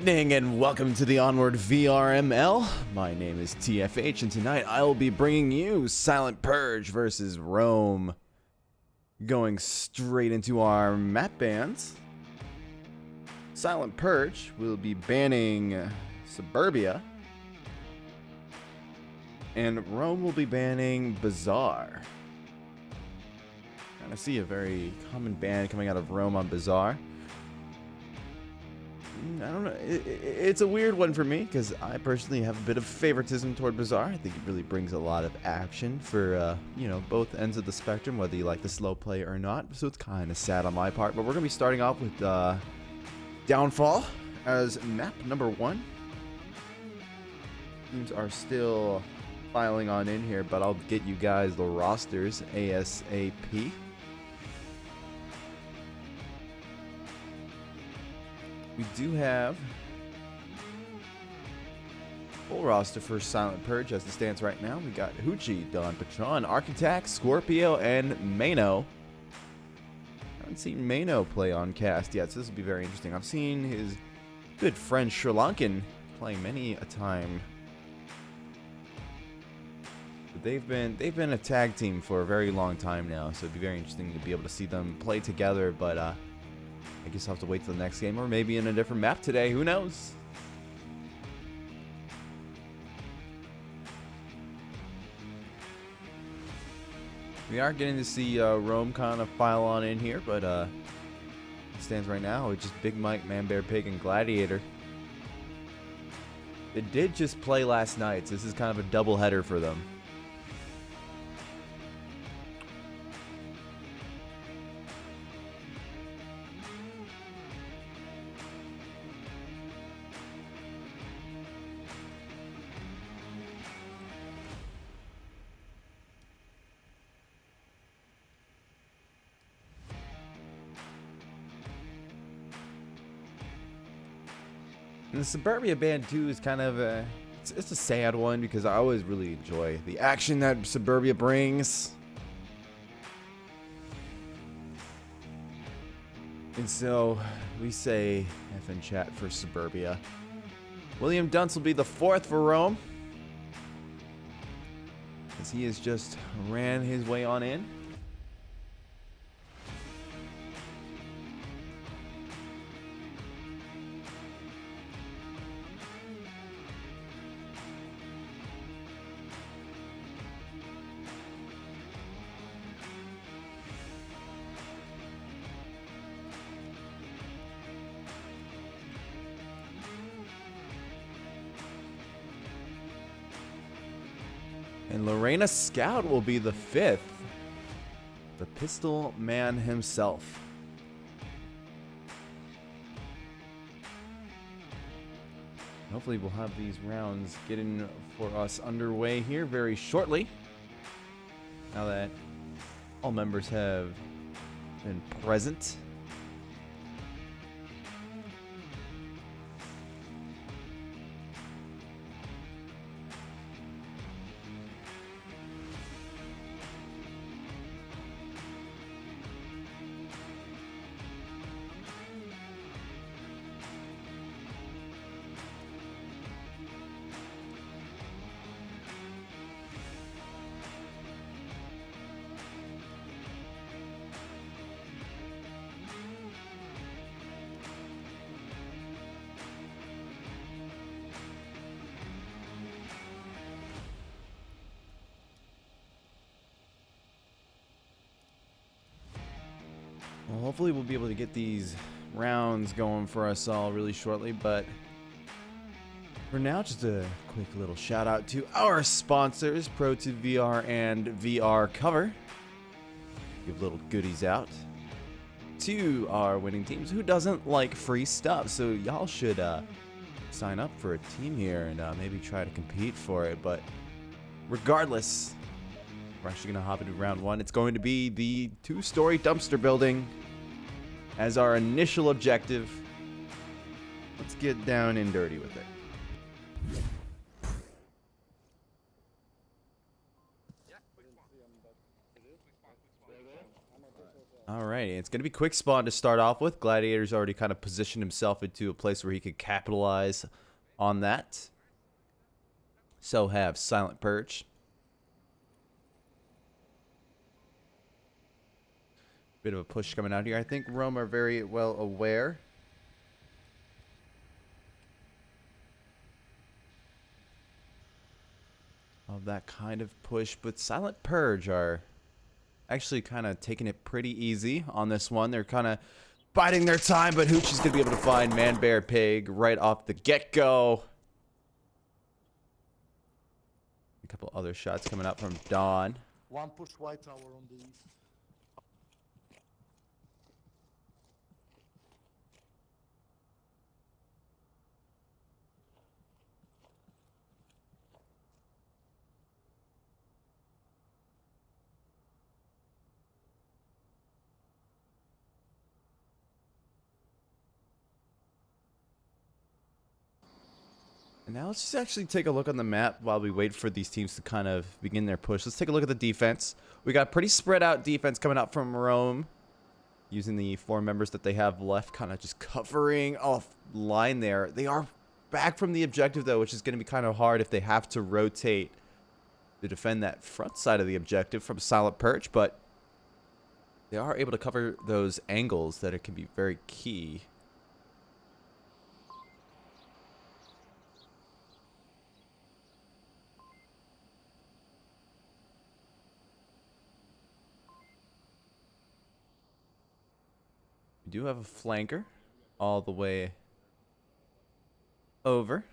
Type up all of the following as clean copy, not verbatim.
evening and welcome to the Onward VRML. My name is TFH and tonight I will be bringing you Silent Purge versus Rome. Going straight into our map bans. Silent Purge will be banning Suburbia. And Rome will be banning Bazaar. I see a very common ban coming out of Rome on Bazaar. I don't know. It's a weird one for me because I personally have a bit of favoritism toward Bazaar. I think it really brings a lot of action for, both ends of the spectrum, whether you like the slow play or not. So it's kind of sad on my part. But we're going to be starting off with Downfall as map number 1. Teams are still filing on in here, but I'll get you guys the rosters ASAP. We do have full roster for Silent Purge as it stands right now. We got Hoochie, Don Patron, Architect, Scorpio, and Mano. I haven't seen Mano play on cast yet, so this will be very interesting. I've seen his good friend Sri Lankan play many a time. But they've been a tag team for a very long time now, so it'd be very interesting to be able to see them play together, but I guess I'll have to wait till the next game, or maybe in a different map today. Who knows? We are getting to see Rome kind of file on in here, but it stands right now with just Big Mike, Man Bear Pig, and Gladiator. It did just play last night, so this is kind of a double header for them. And the Suburbia ban too is kind of it's a sad one because I always really enjoy the action that Suburbia brings. And so we say F in chat for Suburbia. William Dunce will be the 4th for Rome, as he has just ran his way on in. And Lorena Scout will be the 5th. The Pistol Man himself. Hopefully we'll have these rounds getting for us underway here very shortly. Now that all members have been present. Well, hopefully we'll be able to get these rounds going for us all really shortly, but for now, just a quick little shout out to our sponsors, Pro2VR and VR Cover. Give little goodies out to our winning teams. Who doesn't like free stuff? So y'all should sign up for a team here and maybe try to compete for it. But regardless, we're actually going to hop into round 1. It's going to be the 2-story dumpster building as our initial objective. Let's get down and dirty with it. Alrighty, it's going to be quick spawn to start off with. Gladiator's already kind of positioned himself into a place where he could capitalize on that. So have Silent Purge. Bit of a push coming out here. I think Rome are very well aware of that kind of push, but Silent Purge are actually kind of taking it pretty easy on this one. They're kind of biding their time, but Hoochie's going to be able to find Man, Bear, Pig right off the get-go. A couple other shots coming up from Dawn. One push white tower on the east. And now let's just actually take a look on the map while we wait for these teams to kind of begin their push. Let's take a look at the defense. We got pretty spread out defense coming out from Rome, using the 4 members that they have left, kind of just covering off line there. They are back from the objective, though, which is going to be kind of hard if they have to rotate to defend that front side of the objective from Silent Purge, but they are able to cover those angles that it can be very key. We do have a flanker all the way over.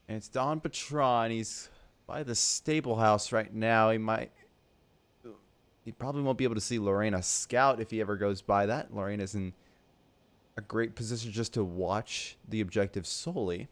And it's Don Patron. He's by the stable house right now. He probably won't be able to see Lorena scout if he ever goes by that. Lorena's in a great position just to watch the objective solely.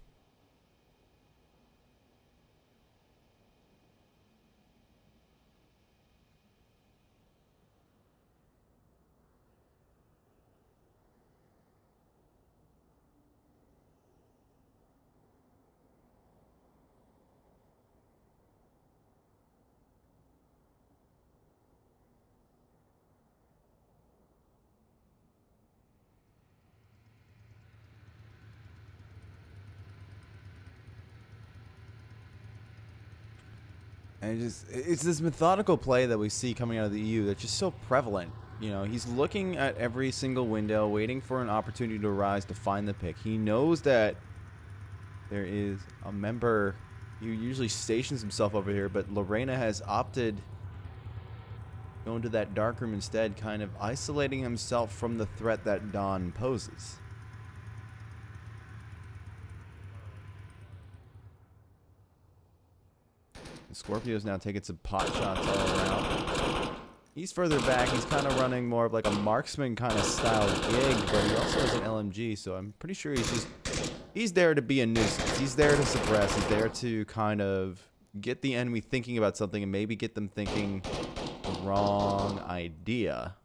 And it's this methodical play that we see coming out of the EU that's just so prevalent. You know, he's looking at every single window, waiting for an opportunity to arise to find the pick. He knows that there is a member who usually stations himself over here, but Lorena has opted going to that dark room instead, kind of isolating himself from the threat that Dawn poses. Scorpio's now taking some pot shots all around. He's further back. He's kind of running more of like a marksman kind of style gig, but he also has an LMG, so I'm pretty sure he's there to be a nuisance. He's there to suppress. He's there to kind of get the enemy thinking about something and maybe get them thinking the wrong idea.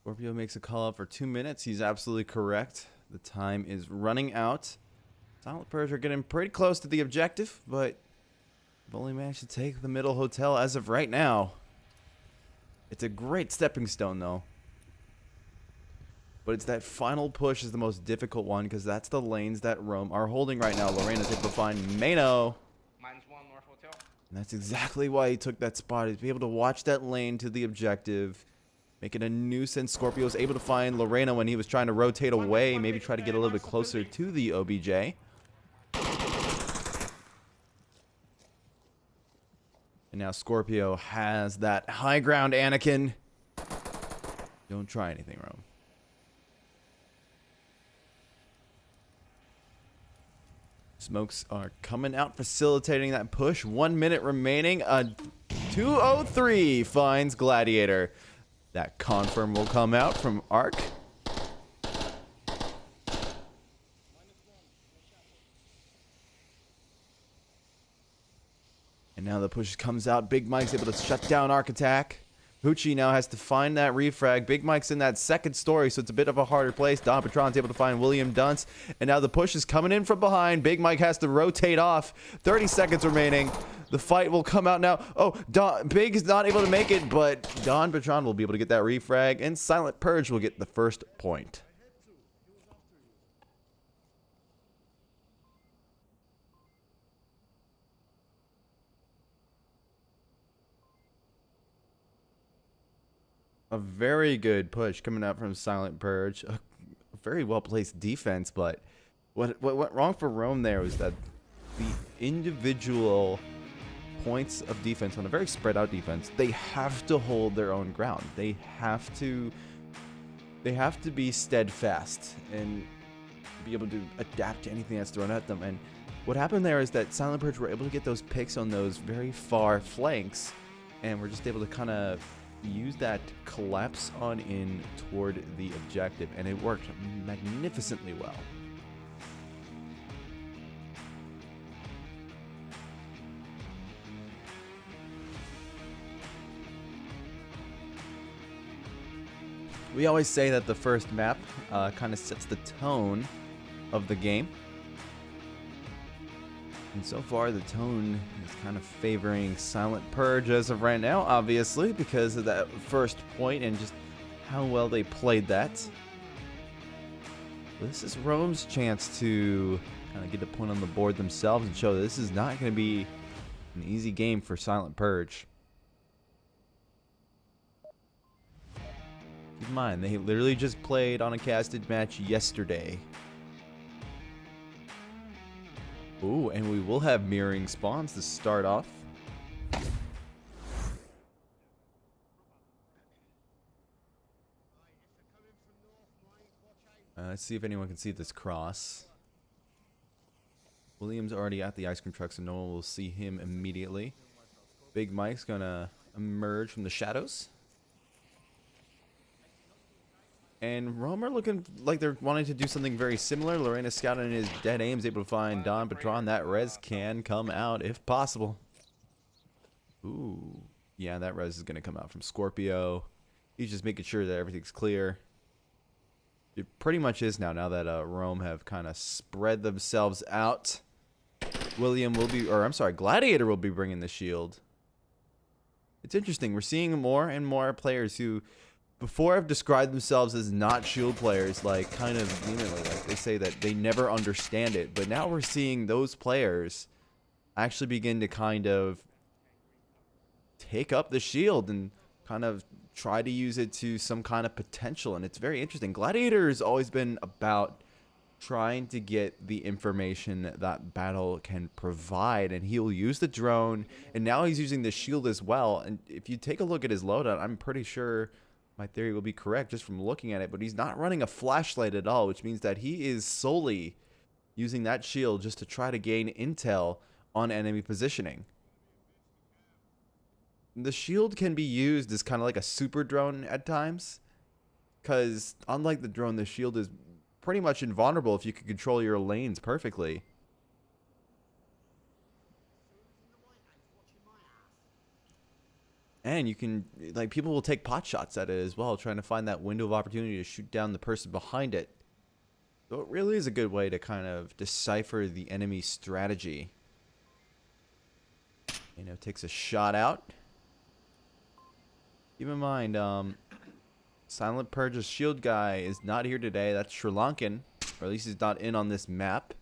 Scorpio makes a call out for 2 minutes. He's absolutely correct. The time is running out. Silent Purge are getting pretty close to the objective, but they've only managed to take the middle hotel as of right now. It's a great stepping stone, though. But it's that final push is the most difficult one, because that's the lanes that Rome are holding right now. Lorena's able to find Mano. -1 North Hotel. And that's exactly why he took that spot. He's be able to watch that lane to the objective. Make it a nuisance. Scorpio was able to find Lorena when he was trying to rotate away. Maybe try to get a little bit closer to the OBJ. And now Scorpio has that high ground, Anakin. Don't try anything, Rome. Smokes are coming out, facilitating that push. 1 minute remaining. 2:03 finds Gladiator. That confirm will come out from Arc. And now the push comes out. Big Mike's able to shut down Arc Attack. Hoochie now has to find that refrag. Big Mike's in that second story, so it's a bit of a harder place. Don Patron's able to find William Dunce. And now the push is coming in from behind. Big Mike has to rotate off. 30 seconds remaining. The fight will come out now. Oh, Big is not able to make it, but Don Patron will be able to get that refrag. And Silent Purge will get the first point. A very good push coming out from Silent Purge. A very well-placed defense, but what went wrong for Rome there was that the individual points of defense on a very spread-out defense, they have to hold their own ground. They have to be steadfast and be able to adapt to anything that's thrown at them. And what happened there is that Silent Purge were able to get those picks on those very far flanks, and we're just able to kind of use that collapse on in toward the objective, and it worked magnificently well. We always say that the first map kind of sets the tone of the game. And so far, the tone is kind of favoring Silent Purge as of right now, obviously, because of that first point and just how well they played that. This is Rome's chance to kind of get a point on the board themselves and show that this is not going to be an easy game for Silent Purge. Keep in mind, they literally just played on a casted match yesterday. Ooh, and we will have mirroring spawns to start off. Let's see if anyone can see this cross. William's already at the ice cream truck, so no one will see him immediately. Big Mike's gonna emerge from the shadows. And Rome are looking like they're wanting to do something very similar. Lorena scouting his dead aim is able to find Don Patron. That res can come out if possible. Ooh. Yeah, that res is going to come out from Scorpio. He's just making sure that everything's clear. It pretty much is now that Rome have kind of spread themselves out. William will be, or I'm sorry, Gladiator will be bringing the shield. It's interesting. We're seeing more and more players who before have described themselves as not shield players, like kind of vehemently, like they say that they never understand it. But now we're seeing those players actually begin to kind of take up the shield and kind of try to use it to some kind of potential. And it's very interesting. Gladiator has always been about trying to get the information that battle can provide, and he'll use the drone, and now he's using the shield as well. And if you take a look at his loadout, I'm pretty sure my theory will be correct just from looking at it, but he's not running a flashlight at all, which means that he is solely using that shield just to try to gain intel on enemy positioning. The shield can be used as kind of like a super drone at times, because unlike the drone, the shield is pretty much invulnerable if you can control your lanes perfectly. And you can, like, people will take pot shots at it as well, trying to find that window of opportunity to shoot down the person behind it. So it really is a good way to kind of decipher the enemy strategy. You know, takes a shot out. Keep in mind, Silent Purge's shield guy is not here today. That's Sri Lankan, or at least he's not in on this map.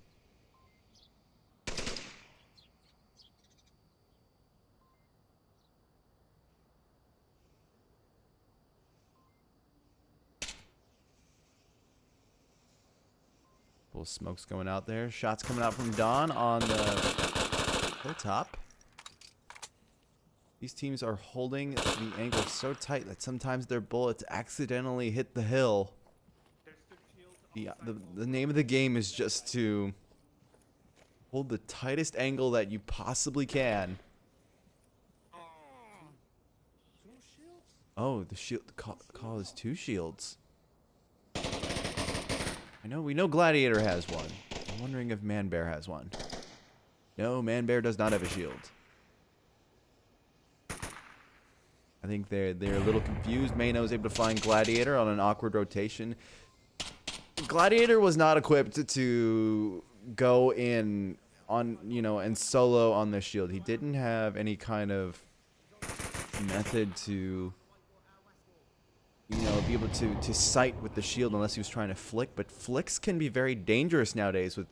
Smoke's going out there. Shots coming out from Don on the hilltop. These teams are holding the angle so tight that sometimes their bullets accidentally hit the hill. The name of the game is just to hold the tightest angle that you possibly can. Oh, the shield call is 2 shields. We know Gladiator has one. I'm wondering if Manbear has one. No, Manbear does not have a shield. I think they're a little confused. Mayno was able to find Gladiator on an awkward rotation. Gladiator was not equipped to go in on, and solo on the shield. He didn't have any kind of method to, be able to sight with the shield unless he was trying to flick. But flicks can be very dangerous nowadays with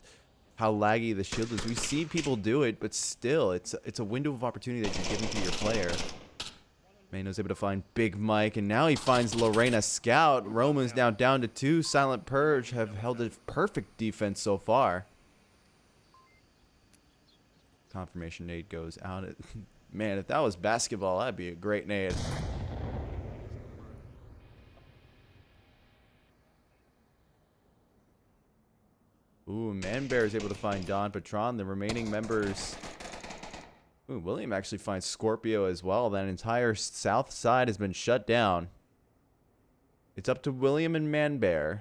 how laggy the shield is. We see people do it, but still, it's a window of opportunity that you're giving to your player. Mayno's able to find Big Mike, and now he finds Lorena Scout. Roman's now down to 2. Silent Purge have held a perfect defense so far. Confirmation nade goes out. Man, if that was basketball, that'd be a great nade. Ooh, Manbear is able to find Don Patron. The remaining members... Ooh, William actually finds Scorpio as well. That entire south side has been shut down. It's up to William and Manbear.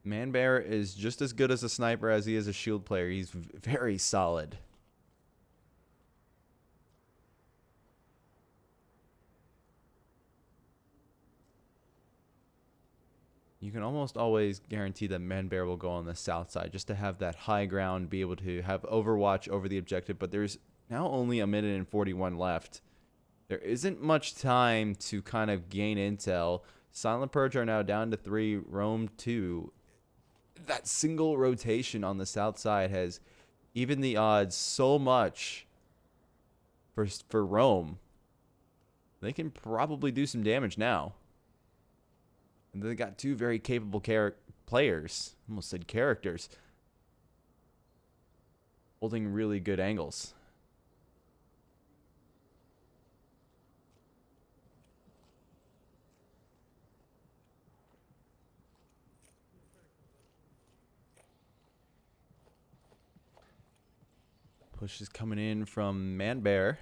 Manbear is just as good as a sniper as he is a shield player. He's very solid. You can almost always guarantee that Manbear will go on the south side just to have that high ground, be able to have overwatch over the objective. But there's now only 1:41 left. There isn't much time to kind of gain intel. Silent Purge are now down to 3, Rome 2. That single rotation on the south side has evened the odds so much for Rome. They can probably do some damage now. And they got 2 very capable players. Almost said characters. Holding really good angles. Push is coming in from Manbear.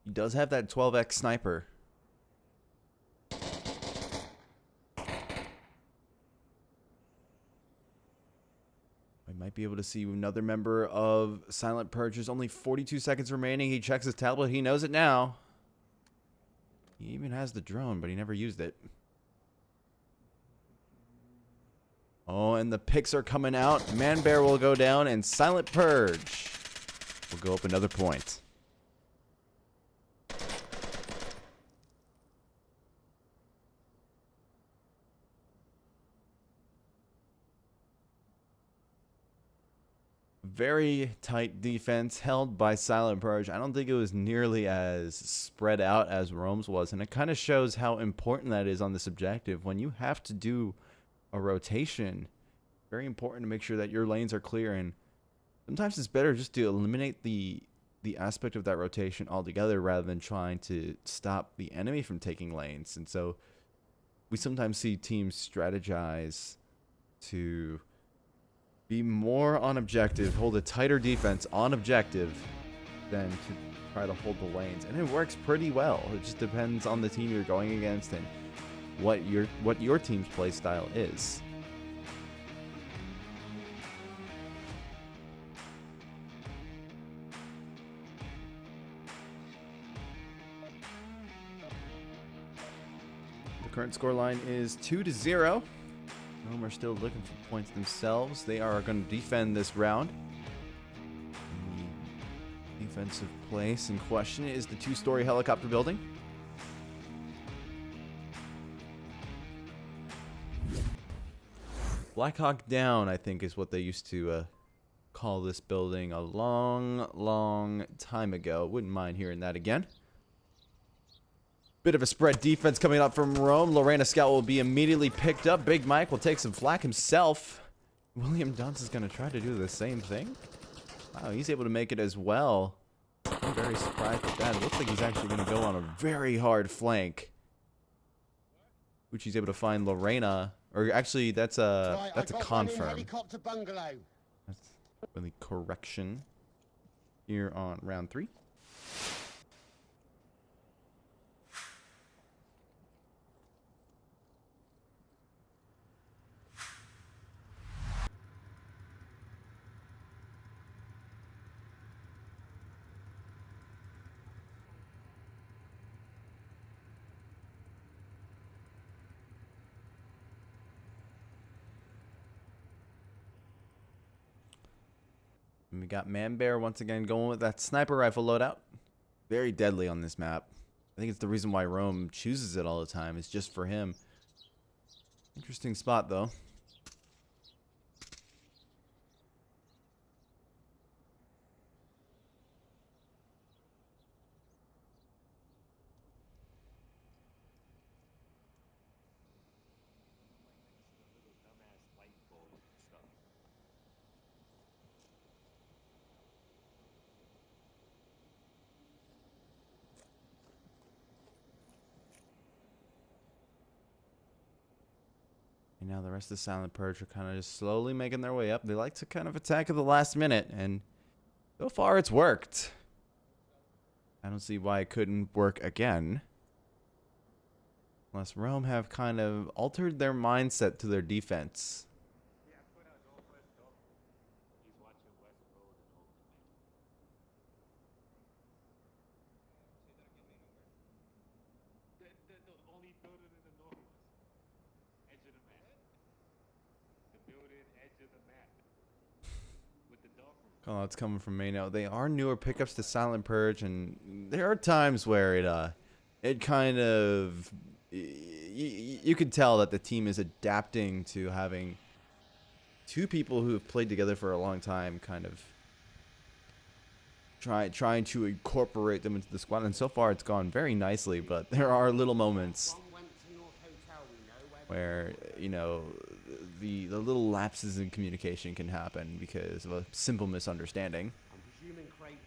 He does have that 12x sniper. Might be able to see another member of Silent Purge. There's only 42 seconds remaining. He checks his tablet. He knows it now. He even has the drone, but he never used it. Oh, and the picks are coming out. Manbear will go down, and Silent Purge will go up another point. Very tight defense held by Silent Purge. I don't think it was nearly as spread out as Rome's was, and it kind of shows how important that is on this objective. When you have to do a rotation, very important to make sure that your lanes are clear, and sometimes it's better just to eliminate the aspect of that rotation altogether rather than trying to stop the enemy from taking lanes. And so we sometimes see teams strategize to be more on objective, hold a tighter defense on objective than to try to hold the lanes. And it works pretty well. It just depends on the team you're going against and what your team's play style is. The current scoreline is 2-0. Rome are still looking for points themselves. They are going to defend this round. The defensive place in question is the 2-story helicopter building. Black Hawk Down, I think, is what they used to call this building a long, long time ago. Wouldn't mind hearing that again. Bit of a spread defense coming up from Rome. Lorena Scout will be immediately picked up. Big Mike will take some flak himself. William Dunce is going to try to do the same thing. Wow, he's able to make it as well. I'm very surprised at that. It looks like he's actually going to go on a very hard flank. Which he's able to find Lorena, Or actually, that's Right, a I got one in confirm. helicopter bungalow. That's really correction here on round 3. And we got Man Bear once again going with that sniper rifle loadout. Very deadly on this map. I think it's the reason why Rome chooses it all the time. It's just for him. Interesting spot though. And now the rest of the Silent Purge are kind of just slowly making their way up. They like to kind of attack at the last minute, and so far it's worked. I don't see why it couldn't work again. Unless Rome have kind of altered their mindset to their defense. Oh, it's coming from Mano. They are newer pickups to Silent Purge, and there are times where it kind of, you can tell that the team is adapting to having two people who have played together for a long time, kind of trying to incorporate them into the squad. And so far, it's gone very nicely. But there are little moments where the little lapses in communication can happen because of a simple misunderstanding. I'm presuming crater.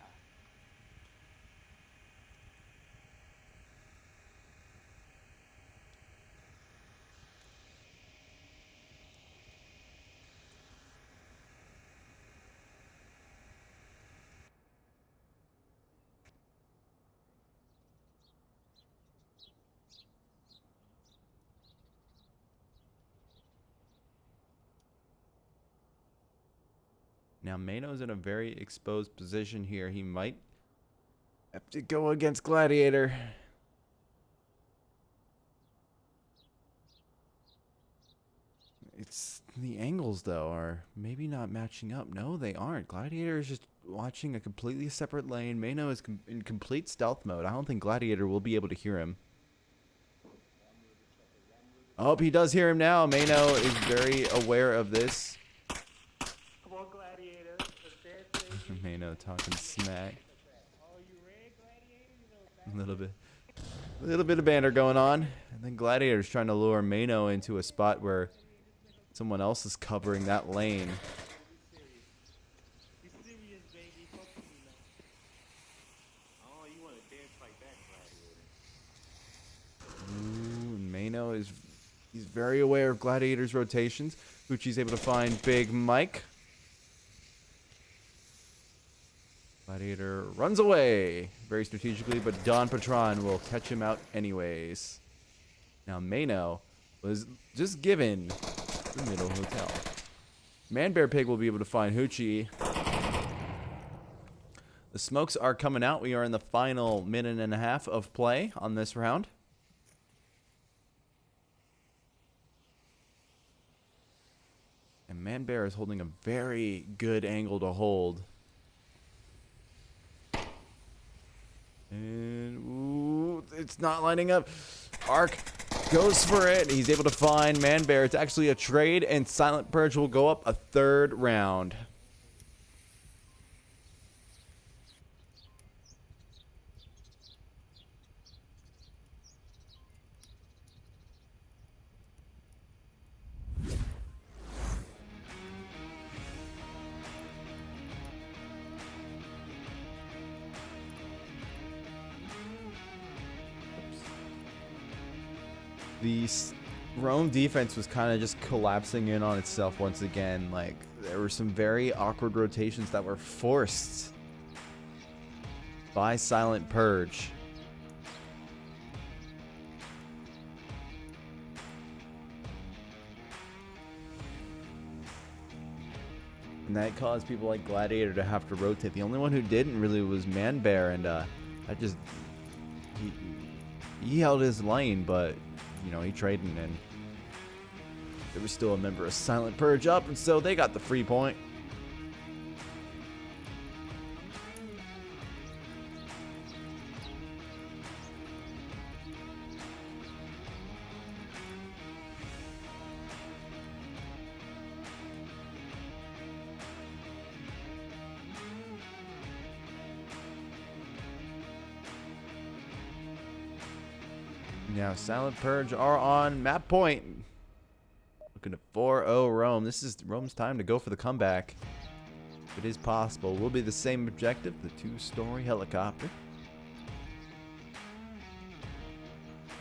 Now Mano's in a very exposed position here. He might have to go against Gladiator. It's the angles though are maybe not matching up. No, they aren't. Gladiator is just watching a completely separate lane. Mano is in complete stealth mode. I don't think Gladiator will be able to hear him. Oh, he does hear him now. Mano is very aware of this. Come on, Gladiator. Mano talking smack. A little bit of banter going on. And then Gladiator's trying to lure Mano into a spot where someone else is covering that lane. Ooh, Mano he's very aware of Gladiator's rotations. Uchi's able to find Big Mike. Gladiator runs away very strategically, but Don Patron will catch him out anyways. Now Mano was just given the middle hotel. Man Bear Pig will be able to find Hoochie. The smokes are coming out. We are in the final minute and a half of play on this round. And Man Bear is holding a very good angle to hold. And ooh, it's not lining up. Arc goes for it. He's able to find Man Bear. It's actually a trade, and Silent Purge will go up a third round. Rome defense was kind of just collapsing in on itself once again. Like, there were some very awkward rotations that were forced by Silent Purge. And that caused people like Gladiator to have to rotate. The only one who didn't really was Manbear, and that just he held his lane, but you know, he traded, and there was still a member of Silent Purge up, and so they got the free point. Now, Silent Purge are on map point. Looking at 4-0 Rome. This is Rome's time to go for the comeback. If it is possible, will be the same objective, the 2-story helicopter.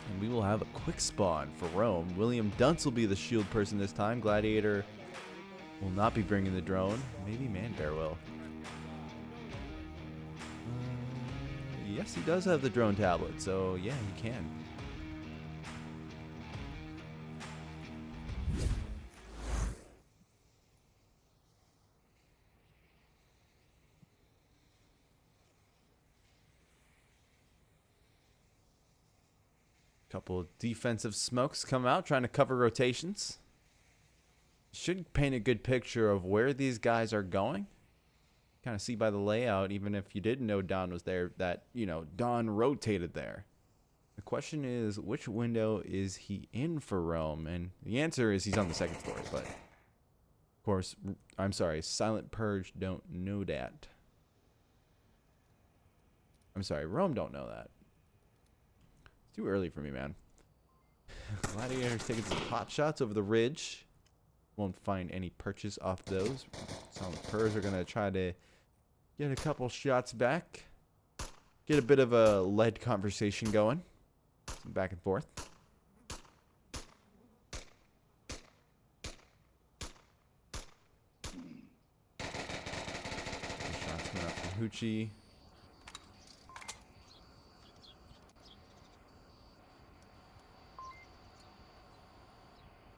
And we will have a quick spawn for Rome. William Dunce will be the shield person this time. Gladiator will not be bringing the drone. Maybe Manbear will. Yes, he does have the drone tablet, so yeah, he can. Couple of defensive smokes come out, trying to cover rotations. Should paint a good picture of where these guys are going. Kind of see by the layout, even if you didn't know Don was there, that, you know, Don rotated there. The question is, which window is he in for Rome? And the answer is he's on the second story, but of course, I'm sorry, Silent Purge don't know that. I'm sorry, Rome don't know that. Too early for me, man. Gladiator's taking some pot shots over the ridge. Won't find any purchase off those. Some Purge are gonna try to get a couple shots back. Get a bit of a lead conversation going. Some back and forth. Shots coming up from Hoochie.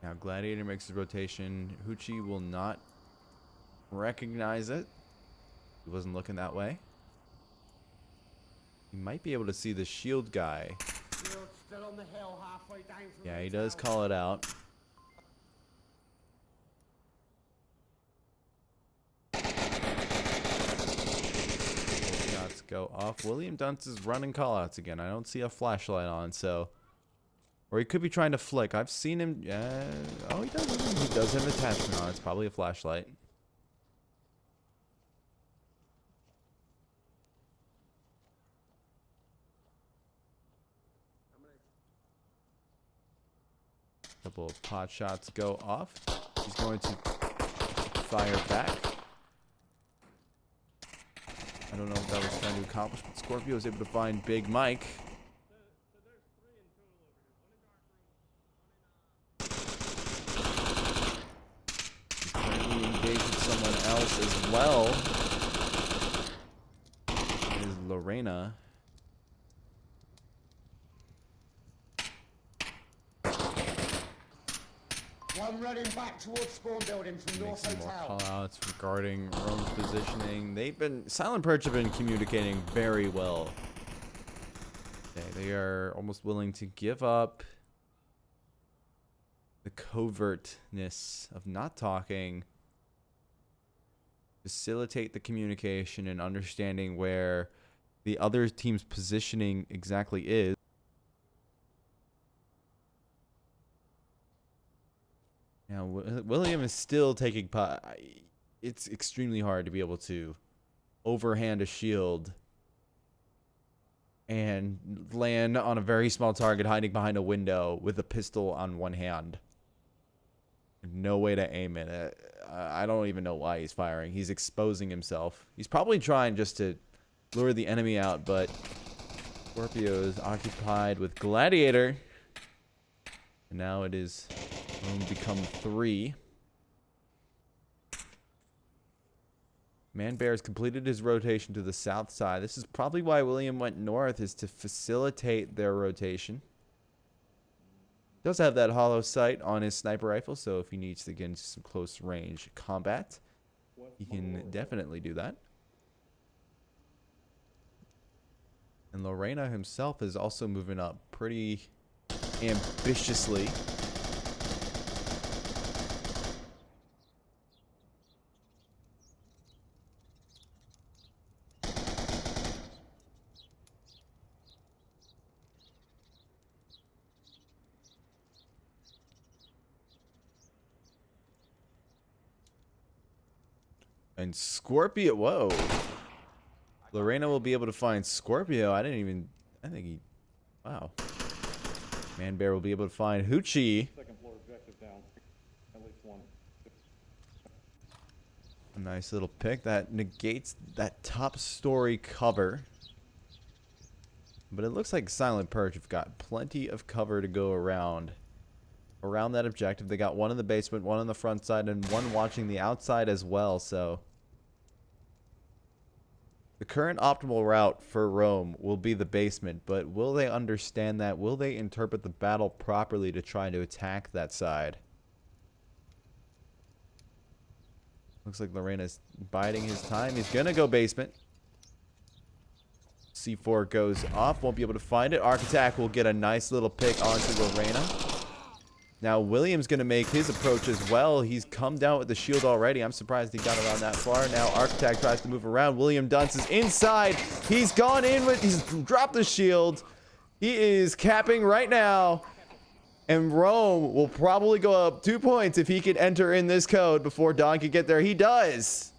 Now Gladiator makes his rotation. Hoochie will not recognize it. He wasn't looking that way. He might be able to see the shield guy. You're still on the hill halfway down from Yeah, the he does tower. call it out. Shots go off. William Dunce is running callouts again. I don't see a flashlight on, so... Or he could be trying to flick. I've seen him... oh, he does have an attachment on. It's probably a flashlight. Couple of pot shots go off. He's going to fire back. I don't know what that was trying to accomplish, but Scorpio was able to find Big Mike. He's currently engaged with someone else as well. It is Lorena. One running back towards spawn building from Make North some more Hotel. call-outs regarding Rome's positioning. Silent Purge have been communicating very well. Okay, they are almost willing to give up the covertness of not talking, facilitate the communication and understanding where the other team's positioning exactly is. Now, William is still taking pot. It's extremely hard to be able to overhand a shield and land on a very small target hiding behind a window with a pistol on one hand. No way to aim it. I don't even know why he's firing. He's exposing himself. He's probably trying just to lure the enemy out, but Scorpio is occupied with Gladiator. And now it is going to become 3. Man Bear has completed his rotation to the south side. This is probably why William went north, is to facilitate their rotation. He does have that hollow sight on his sniper rifle, so if he needs to get into some close range combat, he can definitely do that. And Lorena himself is also moving up pretty ambitiously. And Scorpio, whoa. Lorena will be able to find Scorpio. I think he, wow. Man Bear will be able to find Hoochie. Second floor objective down. At least one. A nice little pick that negates that top story cover. But it looks like Silent Purge have got plenty of cover to go around that objective. They got one in the basement, one on the front side, and one watching the outside as well, so the current optimal route for Rome will be the basement, but will they understand that? Will they interpret the battle properly to try to attack that side? Looks like Lorena's biding his time. He's going to go basement. C4 goes off. Won't be able to find it. Arc Attack will get a nice little pick onto Lorena. Now William's going to make his approach as well. He's come down with the shield already. I'm surprised he got around that far. Now Architect tries to move around. William Dunce is inside. He's gone in with, he's dropped the shield. He is capping right now. And Rome will probably go up 2 points if he can enter in this code before Don can get there. He does.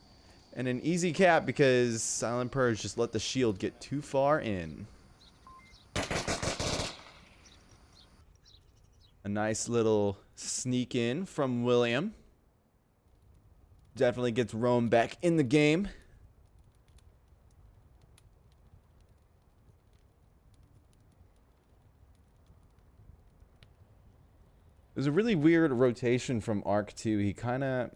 And an easy cap because Silent Purge just let the shield get too far in. A nice little sneak in from William. Definitely gets Rome back in the game. It was a really weird rotation from Arc 2. He kind of...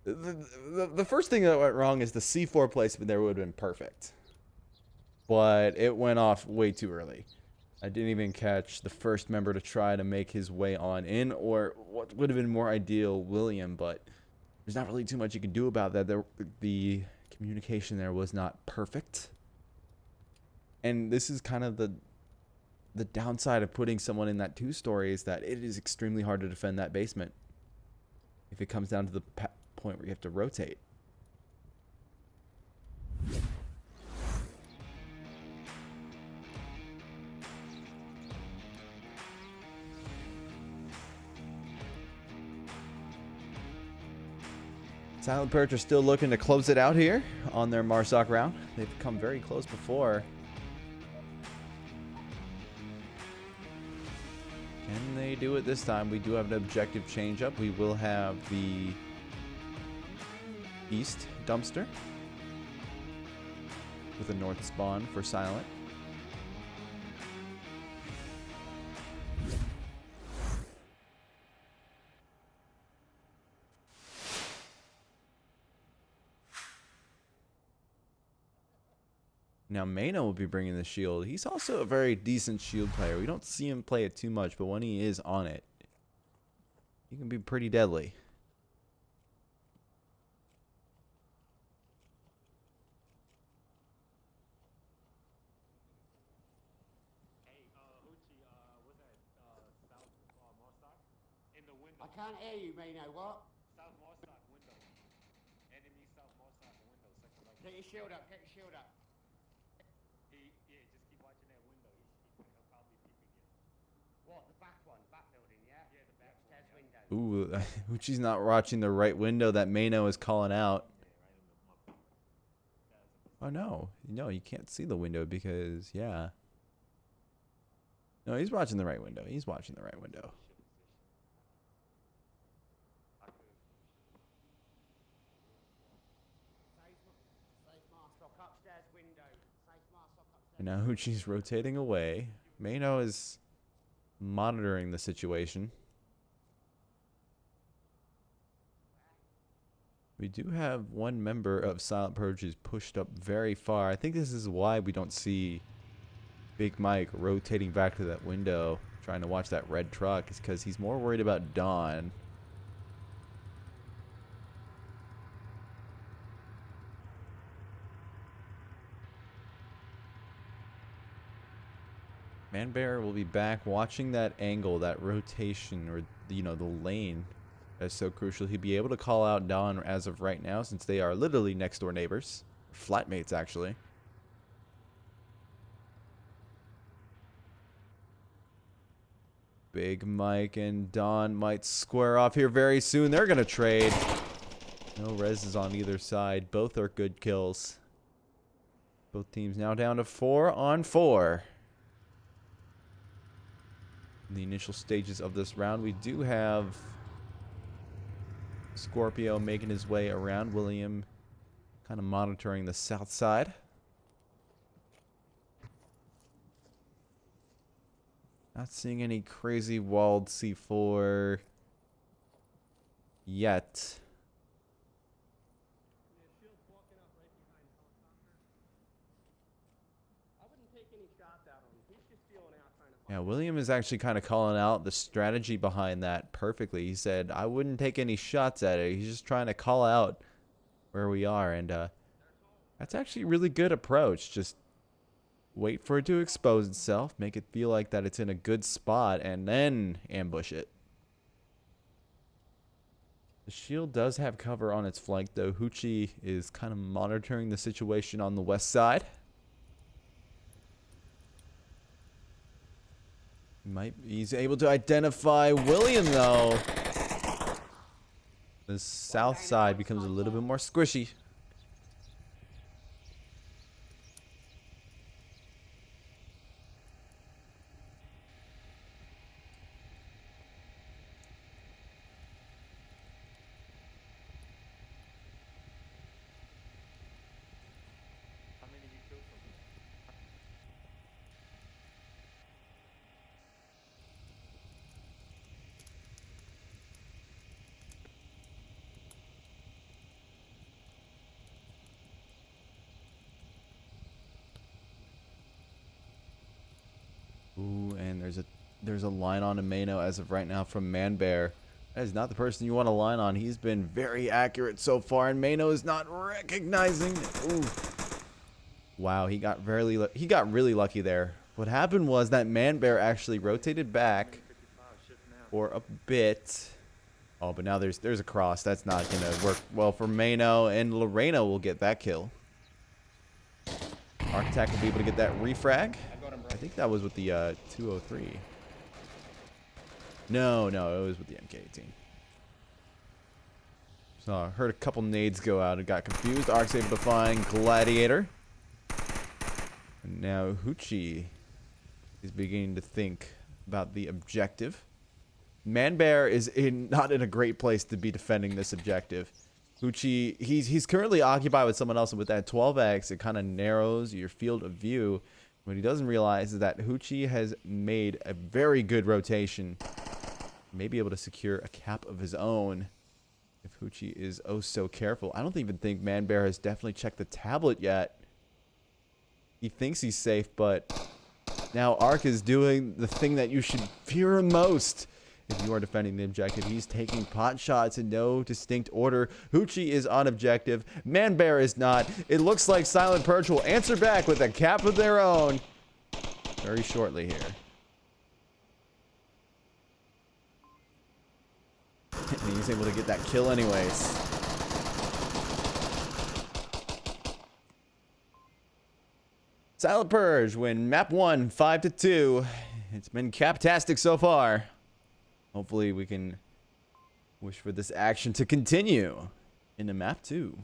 The first thing that went wrong is the C4 placement there would have been perfect. But it went off way too early. I didn't even catch the first member to try to make his way on in, or what would have been more ideal, William, but there's not really too much you can do about that. The communication there was not perfect. And this is kind of the downside of putting someone in that 2-story is that it is extremely hard to defend that basement if it comes down to the point where you have to rotate. Silent Purge are still looking to close it out here on their Marsoc round. They've come very close before. Can they do it this time? We do have an objective change up. We will have the east dumpster with a north spawn for Silent. Now Mano will be bringing the shield. He's also a very decent shield player. We don't see him play it too much, but when he is on it, he can be pretty deadly. Hey, Uchi, what's that? South Marsoc? In the window. I can't hear you, Mino. What? South Marsoc window. Enemy South Marsoc window. Second right. Get your shield up. Get your shield up. Yeah, just keep watching that window. He'll probably peek again. What? The back one? Back building, yeah? Yeah, the back Upstairs one, yeah. window. Ooh, Uchi's not watching the right window that Mano is calling out. Oh no, you can't see the window because, yeah. No, he's watching the right window. He's watching the right window. Safe Marstock upstairs window. Safe Marstock upstairs. And now Uchi's rotating away. Mano is monitoring the situation. We do have one member of Silent Purge who's pushed up very far. I think this is why we don't see Big Mike rotating back to that window, trying to watch that red truck, is because he's more worried about Dawn. Manbear will be back watching that angle, that rotation, or, you know, the lane. That's so crucial. He'd be able to call out Dawn as of right now, since they are literally next door neighbors. Flatmates, actually. Big Mike and Dawn might square off here very soon. They're going to trade. No reses on either side. Both are good kills. Both teams now down to 4 on 4. In the initial stages of this round, we do have Scorpio making his way around. William kind of monitoring the south side. Not seeing any crazy walled C4 yet. Yeah, William is actually kind of calling out the strategy behind that perfectly. He said, I wouldn't take any shots at it. He's just trying to call out where we are. And that's actually a really good approach. Just wait for it to expose itself. Make it feel like that it's in a good spot. And then ambush it. The shield does have cover on its flank, though. Hoochie is kind of monitoring the situation on the west side. He's able to identify William, though. The south side becomes a little bit more squishy. How many you killed from here? Ooh, and there's a line on Ameno as of right now from Manbear. That is not the person you want to line on. He's been very accurate so far, and Mano is not recognizing. Ooh. Wow, he got really lucky there. What happened was that Manbear actually rotated back for a bit. Oh, but now there's a cross. That's not gonna work well for Mano, and Lorena will get that kill. Architect will be able to get that refrag. I think that was with the 203. No, it was with the MK18. So I heard a couple nades go out and got confused. Ark's able to find Gladiator. And now Hoochie is beginning to think about the objective. Manbear is not in a great place to be defending this objective. Hoochie, he's currently occupied with someone else, and with that 12x, it kind of narrows your field of view. What he doesn't realize is that Hoochie has made a very good rotation. May be able to secure a cap of his own if Hoochie is oh so careful. I don't even think Manbear has definitely checked the tablet yet. He thinks he's safe, but now Ark is doing the thing that you should fear most. If you are defending the objective, he's taking pot shots in no distinct order. Hoochie is on objective. Manbear is not. It looks like Silent Purge will answer back with a cap of their own very shortly here. And he's able to get that kill anyways. Silent Purge win map 1, 5-2. It's been captastic so far. Hopefully we can wish for this action to continue into map 2.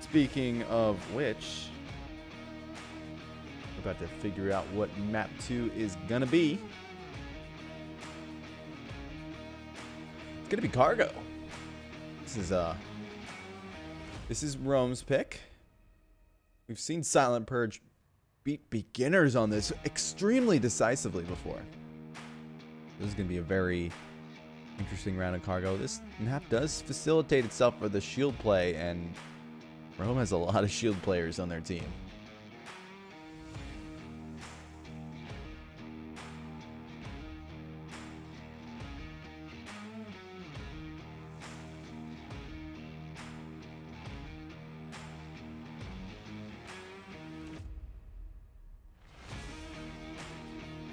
Speaking of which, we're about to figure out what map 2 is gonna be. It's gonna be cargo. This is Rome's pick. We've seen Silent Purge beat beginners on this extremely decisively before. This is going to be a very interesting round of cargo. This map does facilitate itself for the shield play, and Rome has a lot of shield players on their team.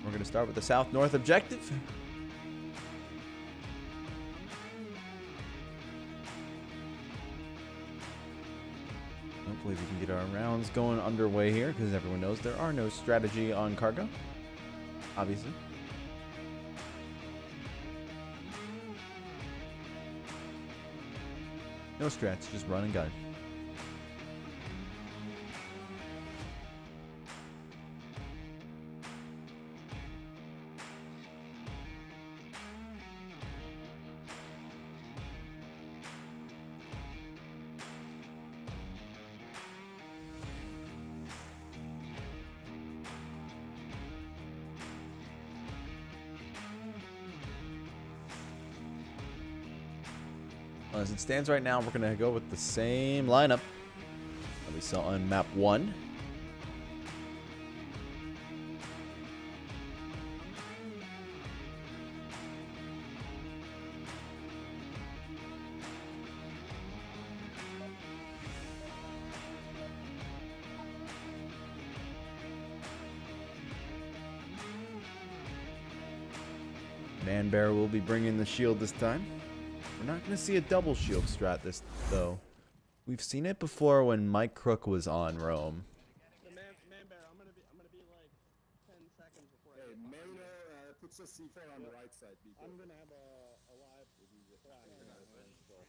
We're going to start with the south-north objective. Hopefully we can get our rounds going underway here, because everyone knows there are no strategy on cargo, obviously. No strats, just run and gun. As it stands right now, we're going to go with the same lineup that we saw on map 1. Manbear will be bringing the shield this time. We're not going to see a double shield strat this, though. We've seen it before when Mike Crook was on Rome. The Manbear, I'm gonna be like 10 seconds before I get behind you. Puts a C4 on the right side. I'm gonna have a live flash.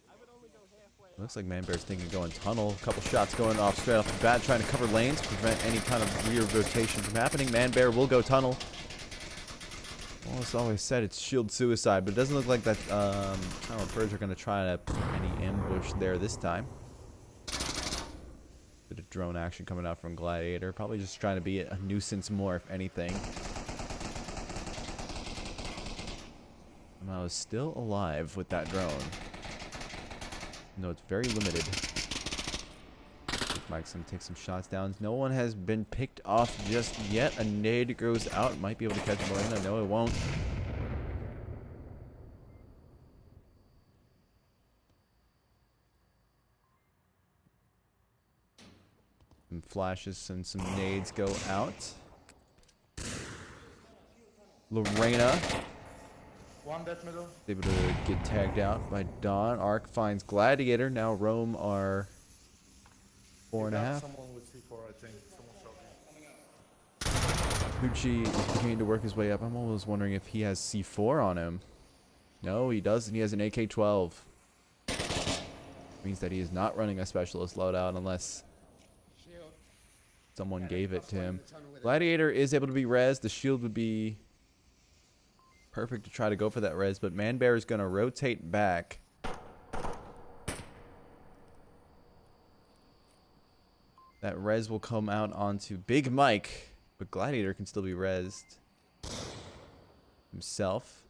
I would only go halfway. Looks like Manbear's thinking going tunnel. A couple shots going off straight off the bat, trying to cover lanes, prevent any kind of rear rotation from happening. Manbear will go tunnel. Well, it's always said it's shield suicide, but it doesn't look like that Purge are going to try to put any ambush there this time. Bit of drone action coming out from Gladiator. Probably just trying to be a nuisance more, if anything. I was still alive with that drone. No, it's very limited. Mike's going to take some shots down. No one has been picked off just yet. A nade goes out. Might be able to catch Moreno. No, it won't. Some flashes and some nades go out. Lorena One death middle. able to get tagged out by Dawn. Arc finds Gladiator. Now Rome are 4.5. Someone with C4, I think. Someone shot me. Pucci is beginning to work his way up. I'm almost wondering if he has C4 on him. No, he doesn't. He has an AK-12. Means that he is not running a specialist loadout unless someone gave it to him. Gladiator is able to be res. The shield would be perfect to try to go for that res, but Manbear is going to rotate back. That res will come out onto Big Mike, but Gladiator can still be resed himself.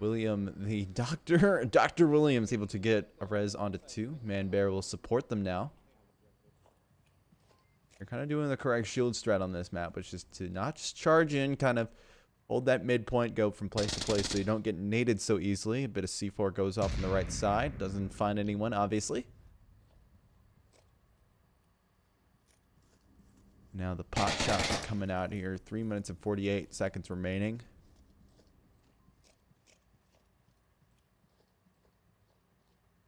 William, the Dr. Williams, able to get a res onto 2. Manbear will support them now. They're kind of doing the correct shield strat on this map, which is to not just charge in, kind of hold that midpoint, go from place to place so you don't get naded so easily. A bit of C4 goes off on the right side. Doesn't find anyone, obviously. Now the pot shots are coming out here. 3 minutes and 48 seconds remaining.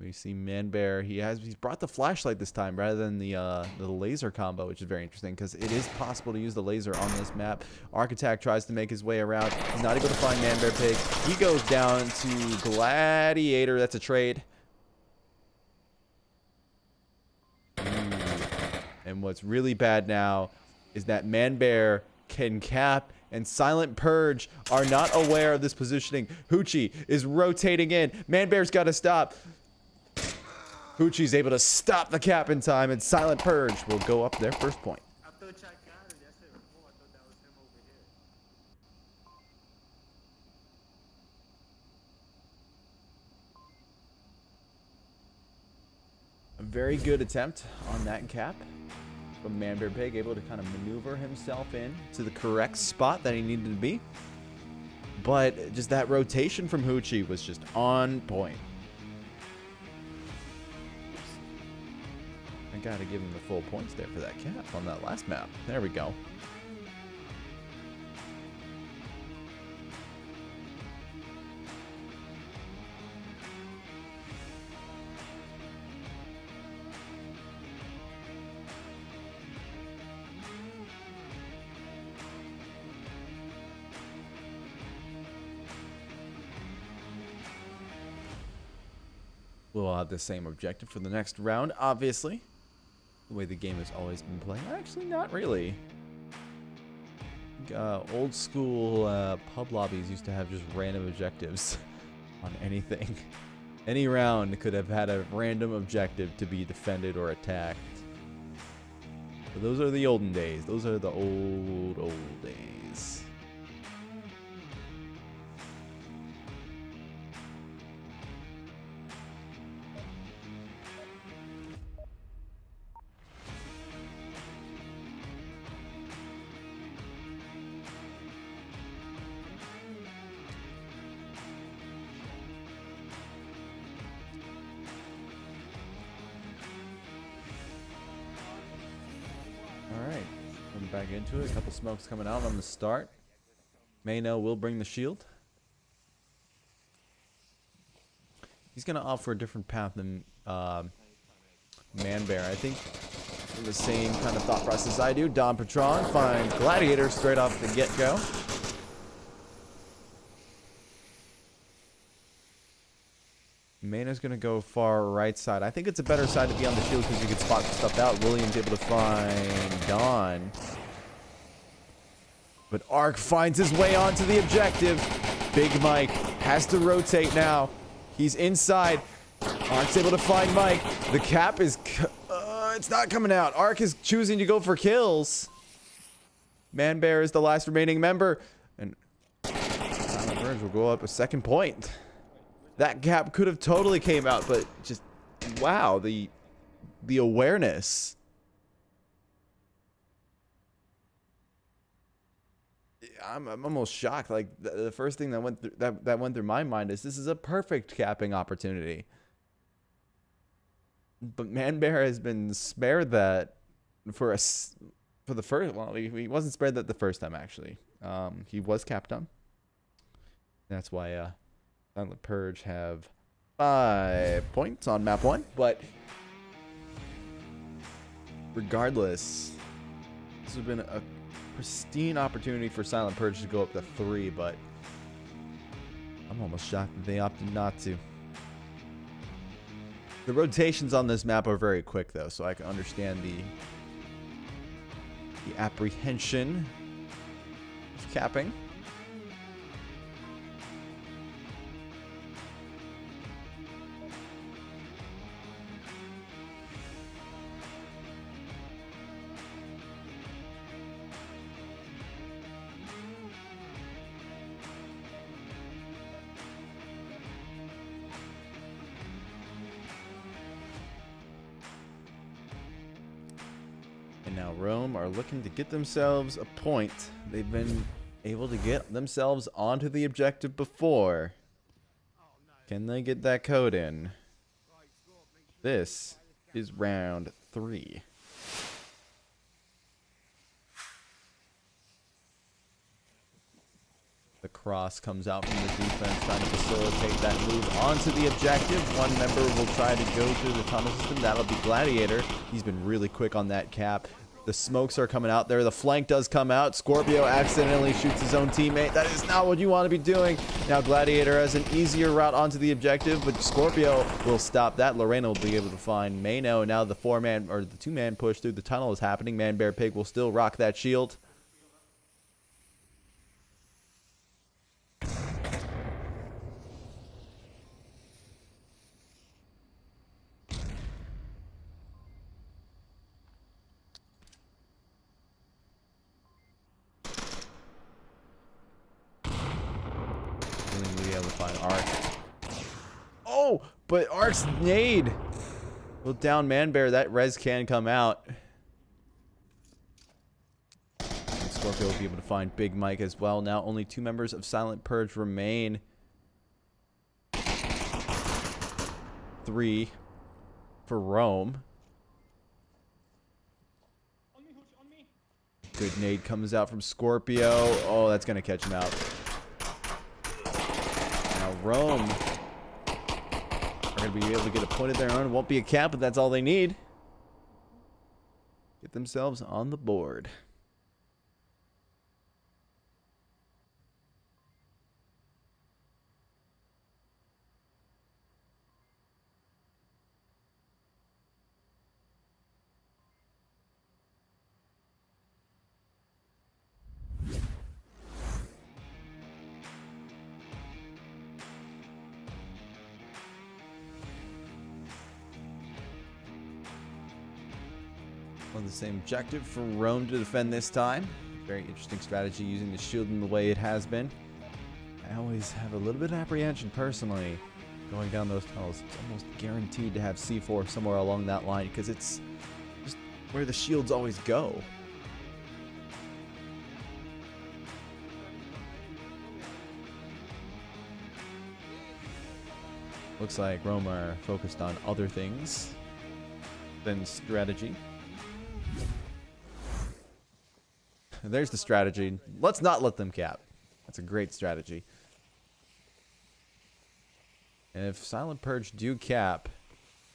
We see Manbear. He's brought the flashlight this time rather than the laser combo, which is very interesting because it is possible to use the laser on this map. Architect tries to make his way around. He's not able to find Manbear Pig. He goes down to Gladiator. That's a trade. And what's really bad now is that Manbear can cap and Silent Purge are not aware of this positioning. Hoochie is rotating in. Manbear's got to stop. Hoochie's able to stop the cap in time, and Silent Purge will go up their first point. I thought Jack got it yesterday before. I thought that was him over here. A very good attempt on that cap from Manbear Pig, able to kind of maneuver himself in to the correct spot that he needed to be. But just that rotation from Hoochie was just on point. I gotta give him the full points there for that cap on that last map. There we go. We'll have the same objective for the next round, obviously. The way the game has always been playing. Actually, not really. Old school pub lobbies used to have just random objectives on anything. Any round could have had a random objective to be defended or attacked. But those are the olden days. Those are the old days. Alright, coming back into it. A couple smokes coming out on the start. Mayno will bring the shield. He's going to opt for a different path than Manbear. I think in the same kind of thought process I do. Don Patron finds Gladiator straight off the get-go. Mayno's going to go far right side. I think it's a better side to be on the shield because you can spot stuff out. William's able to find Don. But Ark finds his way onto the objective. Big Mike has to rotate now. He's inside. Ark's able to find Mike. The cap is... it's not coming out. Ark is choosing to go for kills. Manbear is the last remaining member. And Silent Purge will go up a second point. That cap could have totally came out, but just... wow, the awareness... I'm almost shocked. Like the first thing that went through my mind is this is a perfect capping opportunity. But Manbear has been spared that for the first. Well, he wasn't spared that the first time actually. He was capped on. That's why Silent Purge have 5 points on map 1. But regardless, this has been a pristine opportunity for Silent Purge to go up to 3, but I'm almost shocked that they opted not to. The rotations on this map are very quick though, so I can understand the apprehension of capping. And now Rome are looking to get themselves a point. They've been able to get themselves onto the objective before. Can they get that code in? This is round 3. The cross comes out from the defense, trying to facilitate that move onto the objective. One member will try to go through the tunnel system. That'll be Gladiator. He's been really quick on that cap. The smokes are coming out there. The flank does come out. Scorpio accidentally shoots his own teammate. That is not what you want to be doing. Now Gladiator has an easier route onto the objective, but Scorpio will stop that. Lorena will be able to find Mayno. Now the 4-man or the 2-man push through the tunnel is happening. Manbear Pig will still rock that shield. But Ark's nade will down Man Bear. That res can come out. And Scorpio will be able to find Big Mike as well. Now only 2 members of Silent Purge remain. 3 for Rome. Good nade comes out from Scorpio. Oh, that's going to catch him out. Now Rome are going to be able to get a point of their own. It won't be a cap, but that's all they need. Get themselves on the board. On the same objective for Rome to defend this time. Very interesting strategy using the shield in the way it has been. I always have a little bit of apprehension personally going down those tunnels. It's almost guaranteed to have C4 somewhere along that line because it's just where the shields always go. Looks like Rome are focused on other things than strategy. There's the strategy. Let's not let them cap. That's a great strategy. And if Silent Purge do cap,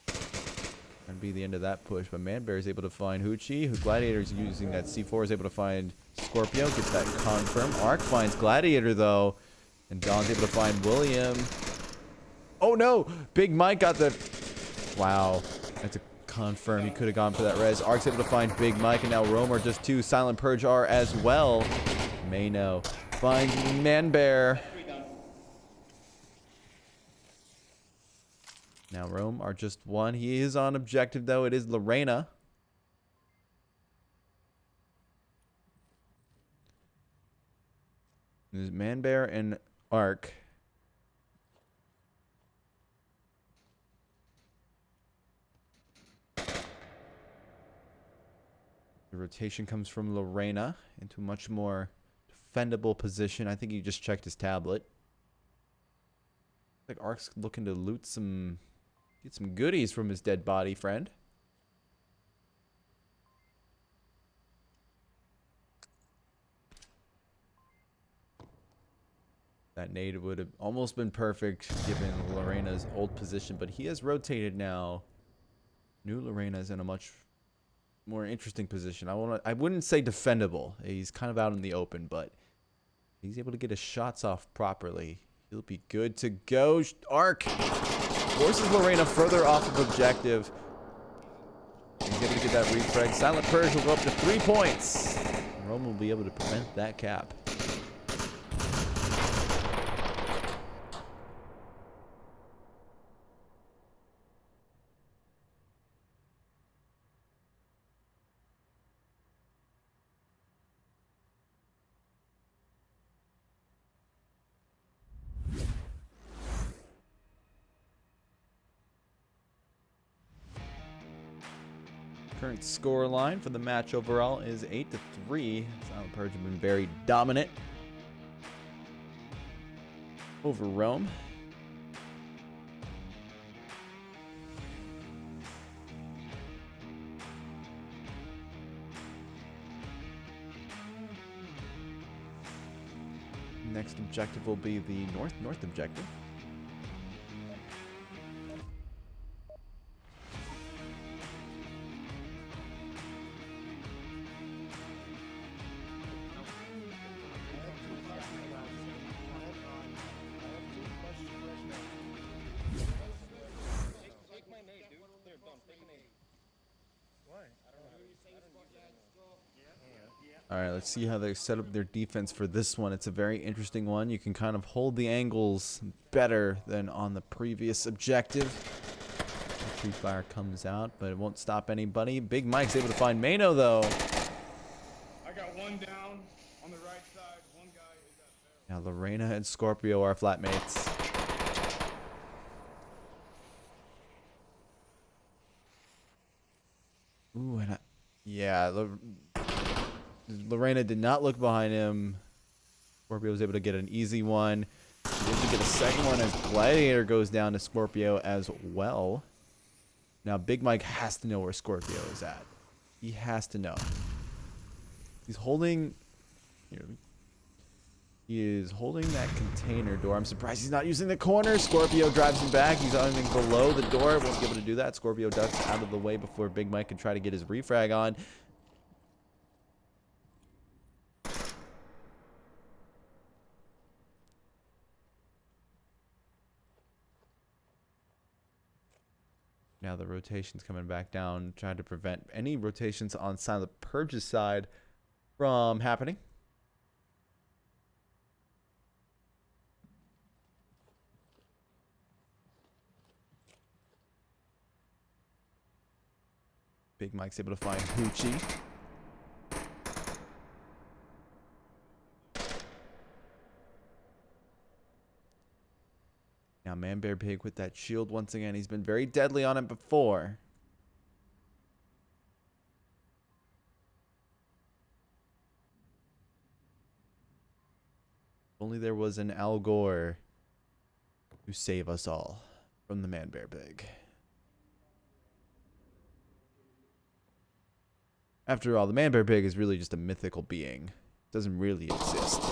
that'd be the end of that push. But Man Bear is able to find Hoochie, who Gladiator's using that C4, is able to find Scorpio, gets that confirm. Arc finds Gladiator though, and Dawn's able to find William. Oh no! Big Mike got the... Wow. That's a confirm. He could have gone for that res. Ark's able to find Big Mike, and now Rome are just 2. Silent Purge are as well. Mayno finds Man Bear. Now Rome are just 1. He is on objective though. It is Lorena. There's Man Bear and Arc. The rotation comes from Lorena into a much more defendable position. I think he just checked his tablet. Like Ark's looking to loot some, get some goodies from his dead body friend. That nade would have almost been perfect given Lorena's old position, but he has rotated now. New Lorena's in a much more interesting position. I wouldn't say defendable. He's kind of out in the open, but he's able to get his shots off properly. He'll be good to go. Arc forces Lorena further off of objective. He's able to get that refrag. Silent Purge will go up to 3 points. Rome will be able to prevent that cap. Current score line for the match overall is 8-3. Silent Purge have been very dominant over Rome. Next objective will be the north objective. All right, let's see how they set up their defense for this one. It's a very interesting one. You can kind of hold the angles better than on the previous objective. Free fire comes out, but it won't stop anybody. Big Mike's able to find Mayno, though. I got one down on the right side. One guy is at barrel. Now Lorena and Scorpio are flatmates. Yeah, Lorena did not look behind him. Scorpio was able to get an easy one. He able to get a second one as Gladiator goes down to Scorpio as well. Now, Big Mike has to know where Scorpio is at. He has to know. He's holding... He is holding that container door. I'm surprised he's not using the corner. Scorpio drives him back. He's not even below the door. Won't be able to do that. Scorpio ducks out of the way before Big Mike can try to get his refrag on. Now the rotation's coming back down, trying to prevent any rotations on Silent Purge's side from happening. Big Mike's able to find Hoochie. Now Man Bear Pig with that shield once again. He's been very deadly on it before. If only there was an Al Gore to save us all from the Man Bear Pig. After all, the Man Bear Pig is really just a mythical being. It doesn't really exist.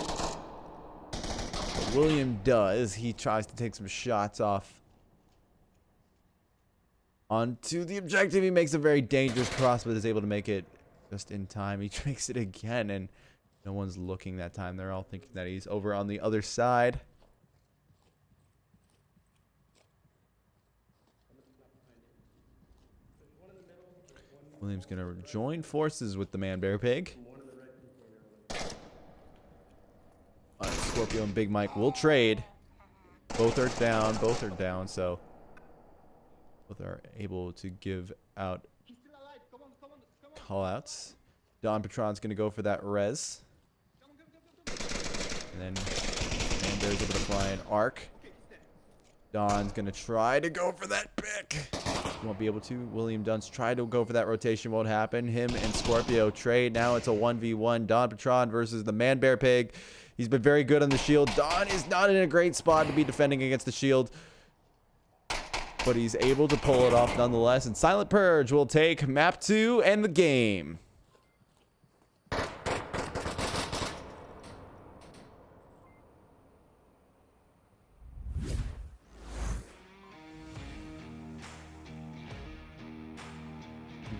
What William does, he tries to take some shots off onto the objective. He makes a very dangerous cross, but is able to make it just in time. He makes it again, and no one's looking that time. They're all thinking that he's over on the other side. William's going to join forces with the Man Bear Pig. Scorpio and Big Mike will trade. Both are down. Both are down, so both are able to give out call-outs. Don Patron's going to go for that res. And then Man Bear's able to fly an arc. Don's going to try to go for that pick. Won't be able to. William Dunn's tried to go for that rotation. Won't happen. Him and Scorpio trade. Now it's a 1v1. Don Patron versus the Man Bear Pig. He's been very good on the shield. Don is not in a great spot to be defending against the shield, but he's able to pull it off nonetheless. And Silent Purge will take map 2 and the game.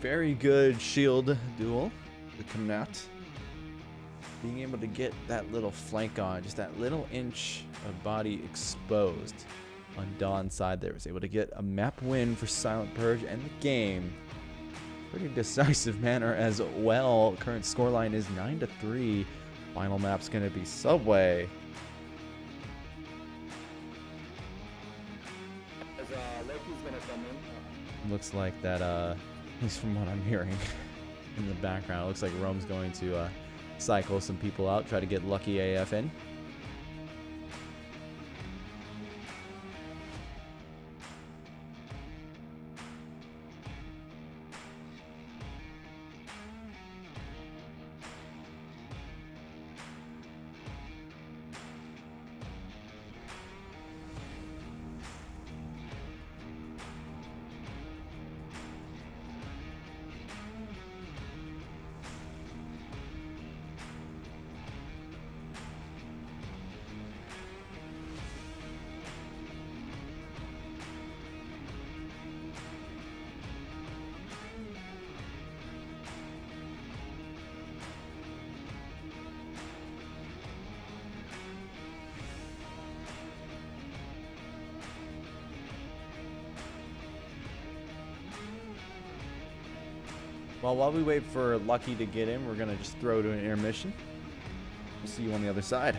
Very good shield duel coming out. Being able to get that little flank on, just that little inch of body exposed on Don's side there. Was able to get a map win for Silent Purge and the game. Pretty decisive manner as well. Current scoreline is 9-3. Final map's going to be Subway. Looks like that, at least from what I'm hearing in the background, it looks like Rome's going to cycle some people out, try to get Lucky AF in. Well, while we wait for Lucky to get in, we're going to just throw to an intermission. We'll see you on the other side.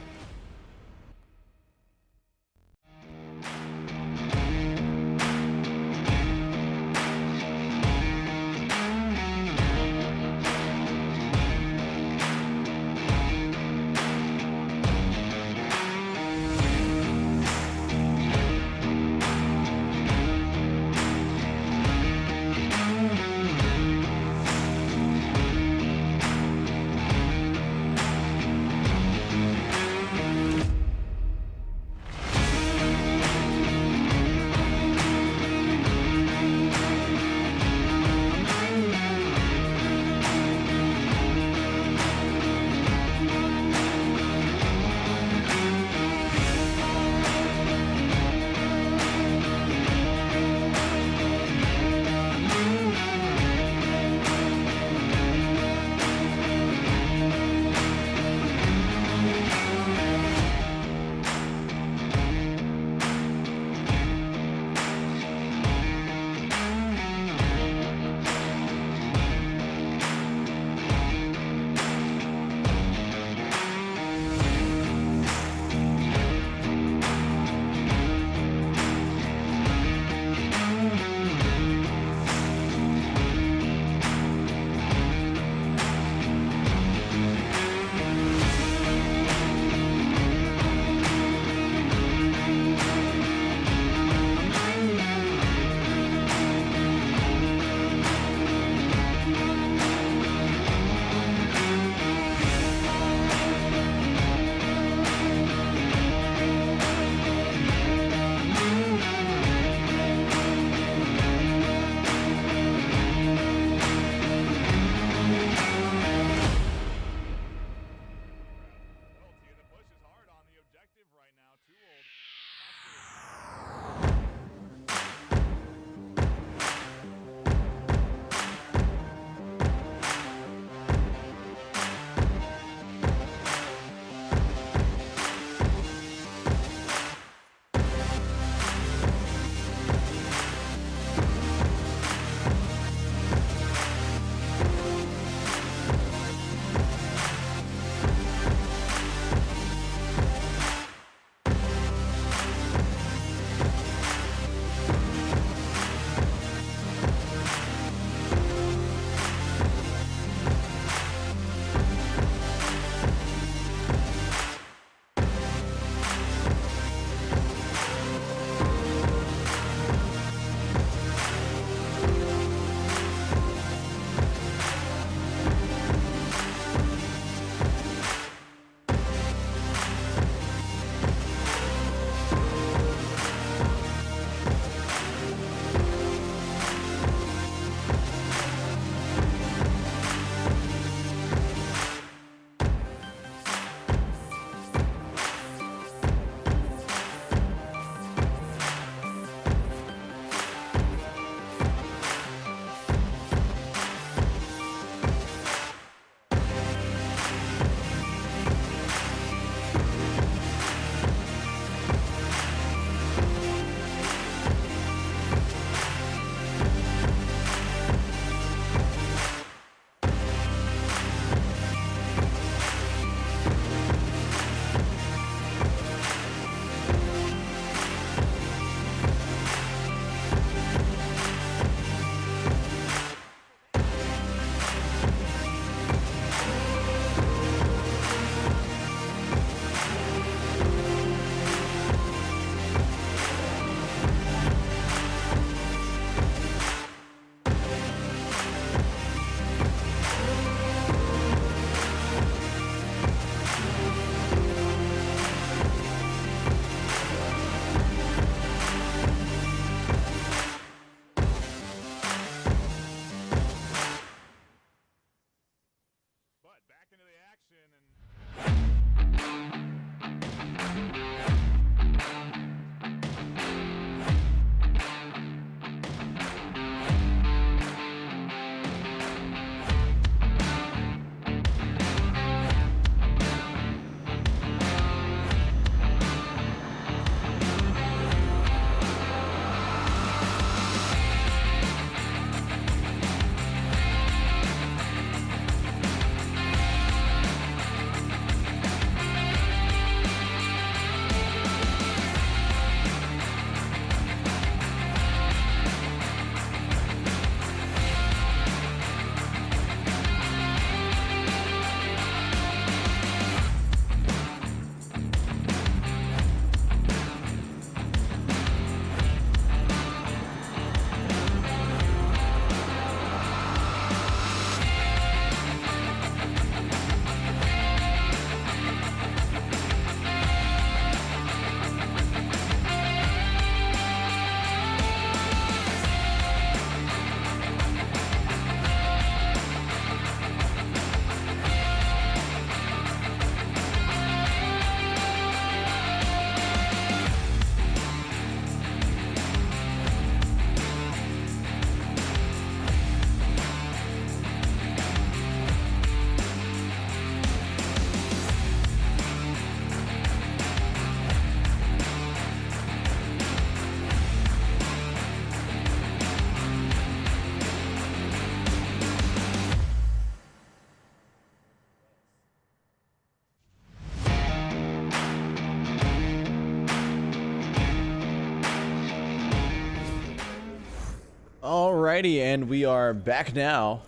Alrighty, and we are back now.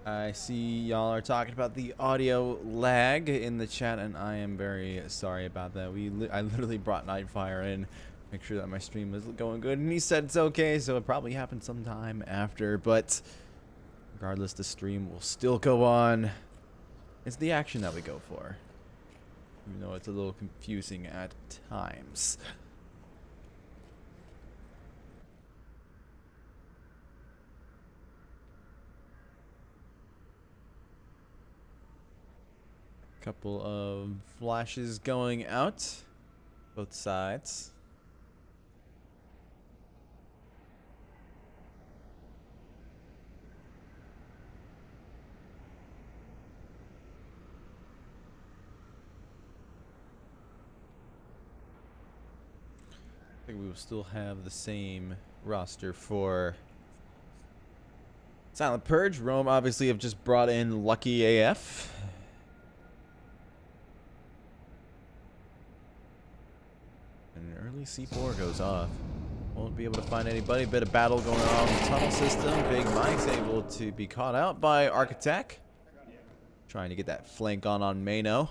I see y'all are talking about the audio lag in the chat, and I am very sorry about that. I literally brought Nightfire in, make sure that my stream was going good, and he said it's okay, so it probably happened sometime after, but regardless, the stream will still go on. It's the action that we go for, even though it's a little confusing at times. Couple of flashes going out, both sides. I think we will still have the same roster for Silent Purge. Rome obviously have just brought in Lucky AF. An early C4 goes off. Won't be able to find anybody. Bit of battle going on in the tunnel system. Big Mike's able to be caught out by Architect. Trying to get that flank on Mano.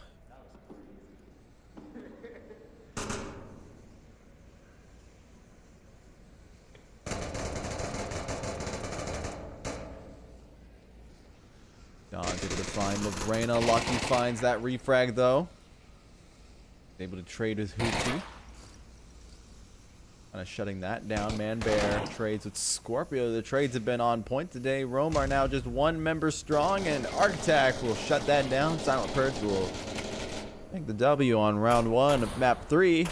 Don's able to find Lorena. Lucky finds that refrag though. Able to trade with Hoochie. Kind of shutting that down. Man Bear trades with Scorpio. The trades have been on point today. Rome are now just one member strong, and Architect will shut that down. Silent Purge will take the W on round 1 of map 3.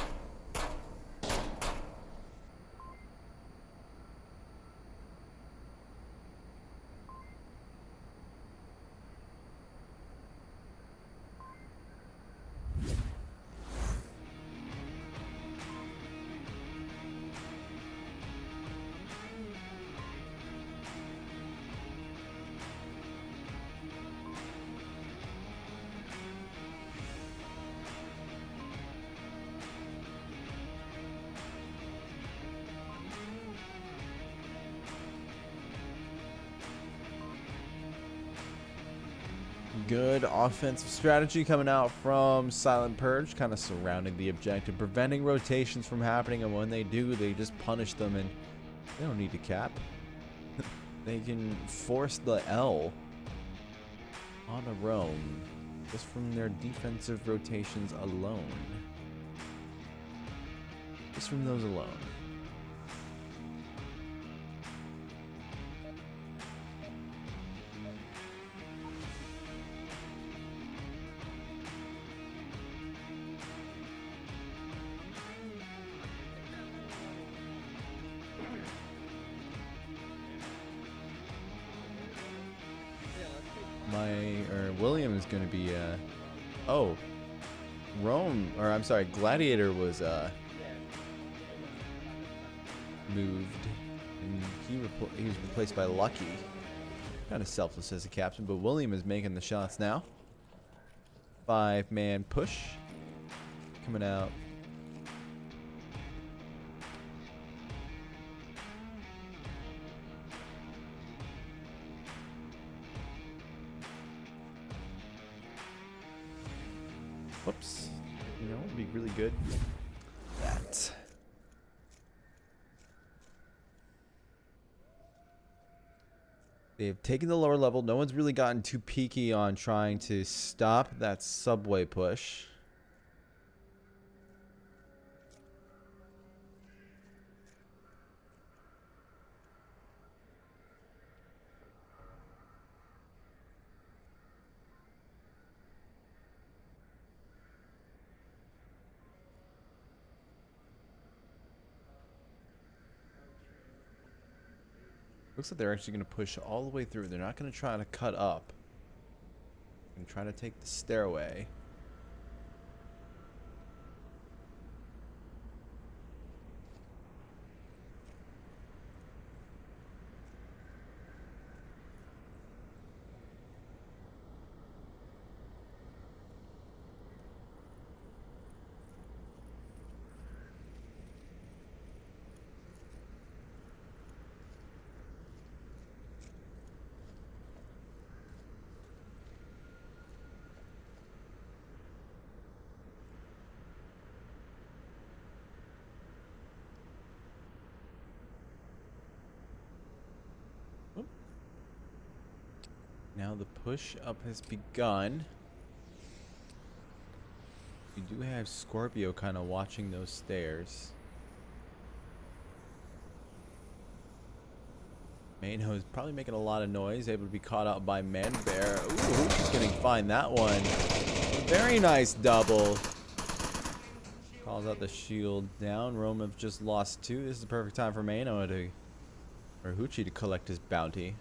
Good offensive strategy coming out from Silent Purge, kind of surrounding the objective, preventing rotations from happening, and when they do, they just punish them, and they don't need to cap. They can force the L on a Rome just from their defensive rotations alone. Just from those alone. William is going to be, oh, Rome, or I'm sorry, Gladiator was, moved, and he was replaced by Lucky. Kind of selfless as a captain, but William is making the shots now. 5-man push coming out. Whoops. You know, it'd be really good. That. They've taken the lower level. No one's really gotten too peaky on trying to stop that subway push. Looks like they're actually going to push all the way through. They're not going to try to cut up and try to take the stairway. Now the push up has begun. We do have Scorpio kind of watching those stairs. Maino is probably making a lot of noise, able to be caught out by Manbear. Ooh, who's going to find that one? Very nice double. Calls out the shield down. Rome have just lost 2. This is the perfect time for Maino to, or Hoochie to collect his bounty.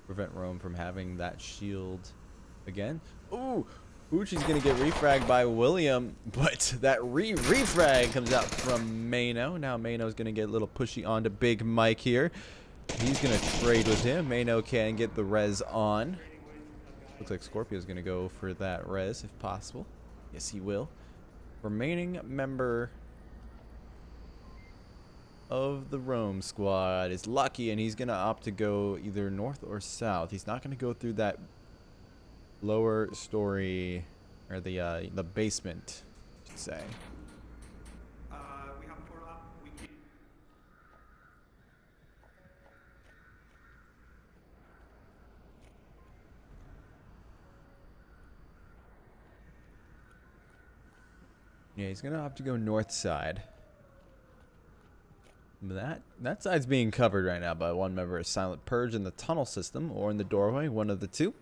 Prevent Rome from having that shield again. Ooh, Hoochie's going to get refragged by William, but that refrag comes out from Maino. Now Maino's going to get a little pushy onto Big Mike here. He's going to trade with him. Maino can get the res on. Looks like Scorpio's going to go for that res if possible. Yes, he will. Remaining member of the Rome squad is Lucky, and he's going to opt to go either north or south. He's not going to go through that lower story, or the basement, I should say. We have 4 up. We keep. Yeah, he's gonna have to go north side. That side's being covered right now by one member of Silent Purge in the tunnel system or in the doorway, one of the two.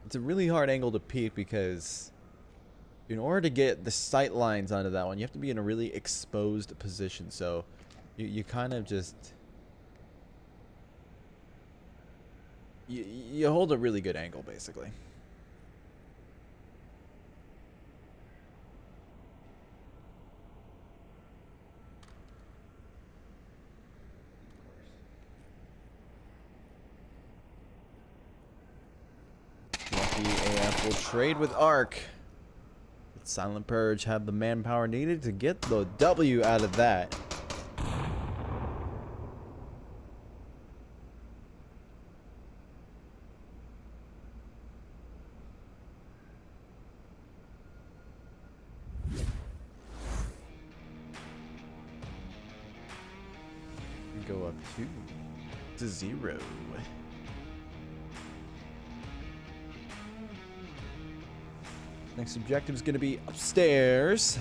It's a really hard angle to peek because in order to get the sight lines onto that one, you have to be in a really exposed position. So you kind of just you hold a really good angle, basically. Lucky AF will trade with Arc. But Silent Purge have the manpower needed to get the W out of that. Go up 2-0. Next objective is going to be upstairs.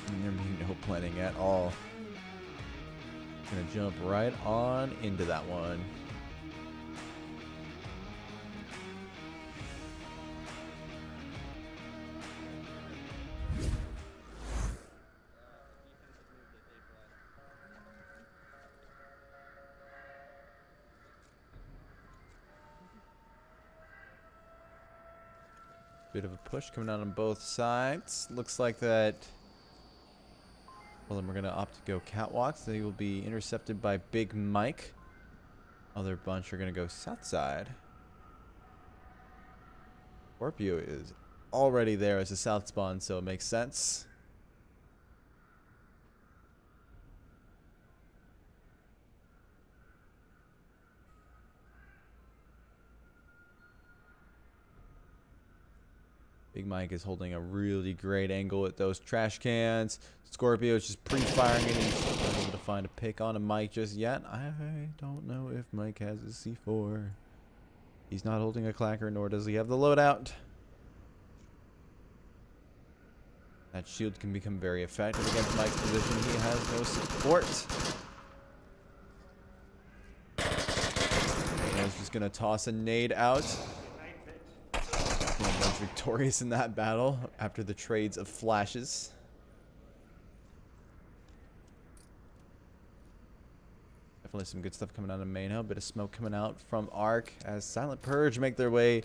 And there may be no planning at all. Gonna jump right on into that one. Bit of a push coming out on both sides. Looks like that. Well, then we're going to opt to go catwalks. They will be intercepted by Big Mike. Other bunch are going to go south side. Scorpio is already there as a south spawn, so it makes sense. Big Mike is holding a really great angle at those trash cans. Scorpio is just pre-firing it. He's not able to find a pick on a Mike just yet. I don't know if Mike has a C4. He's not holding a clacker, nor does he have the loadout. That shield can become very effective against Mike's position. He has no support. He's just going to toss a nade out. Victorious in that battle after the trades of flashes. Definitely some good stuff coming out of Maino. Bit of smoke coming out from Arc as Silent Purge make their way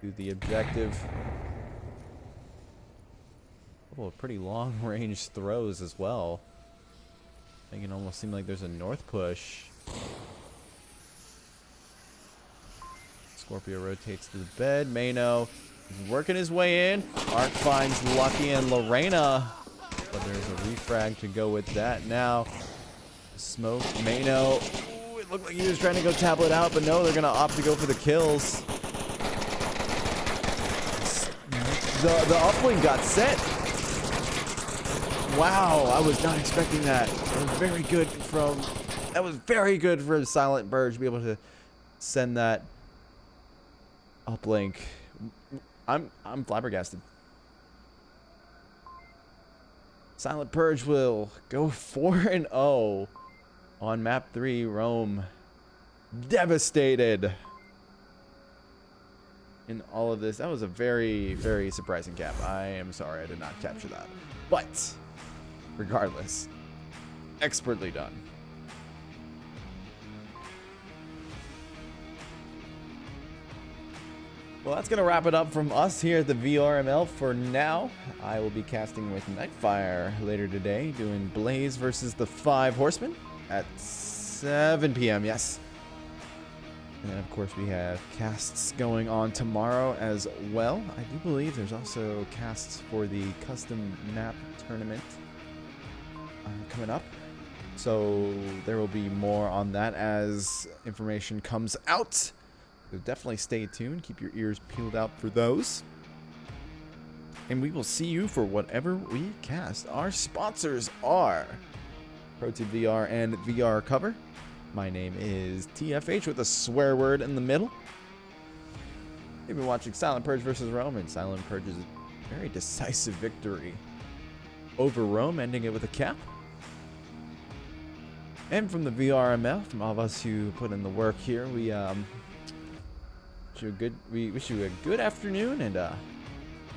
to the objective. A couple of pretty long range throws as well. Making it almost seem like there's a north push. Scorpio rotates to the bed. Maino working his way in. Arc finds Lucky and Lorena, but there's a refrag to go with that now. Smoke, Maino. Ooh, it Looked like he was trying to go tablet out, but no, they're going to opt to go for the kills. The uplink got set. Wow, I was not expecting that. That was very good for Silent Purge to be able to send that uplink. I'm flabbergasted. Silent Purge will go 4-0 on map 3, Rome. Devastated in all of this. That was a very, very surprising cap. I am sorry I did not capture that. But regardless, expertly done. Well, that's going to wrap it up from us here at the VRML for now. I will be casting with Nightfire later today, doing Blaze versus the 5 Horsemen at 7 p.m. Yes. And then, of course, we have casts going on tomorrow as well. I do believe there's also casts for the custom map tournament coming up. So there will be more on that as information comes out. So definitely stay tuned. Keep your ears peeled out for those. And we will see you for whatever we cast. Our sponsors are ProTVR and VR Cover. My name is TFH with a swear word in the middle. You've been watching Silent Purge versus Rome, and Silent Purge's very decisive victory over Rome, ending it with a cap. And from the VRML, from all of us who put in the work here, we wish you a good afternoon, and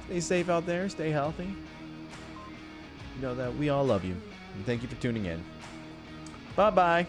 stay safe out there, stay healthy. You know that we all love you, and thank you for tuning in. Bye-bye.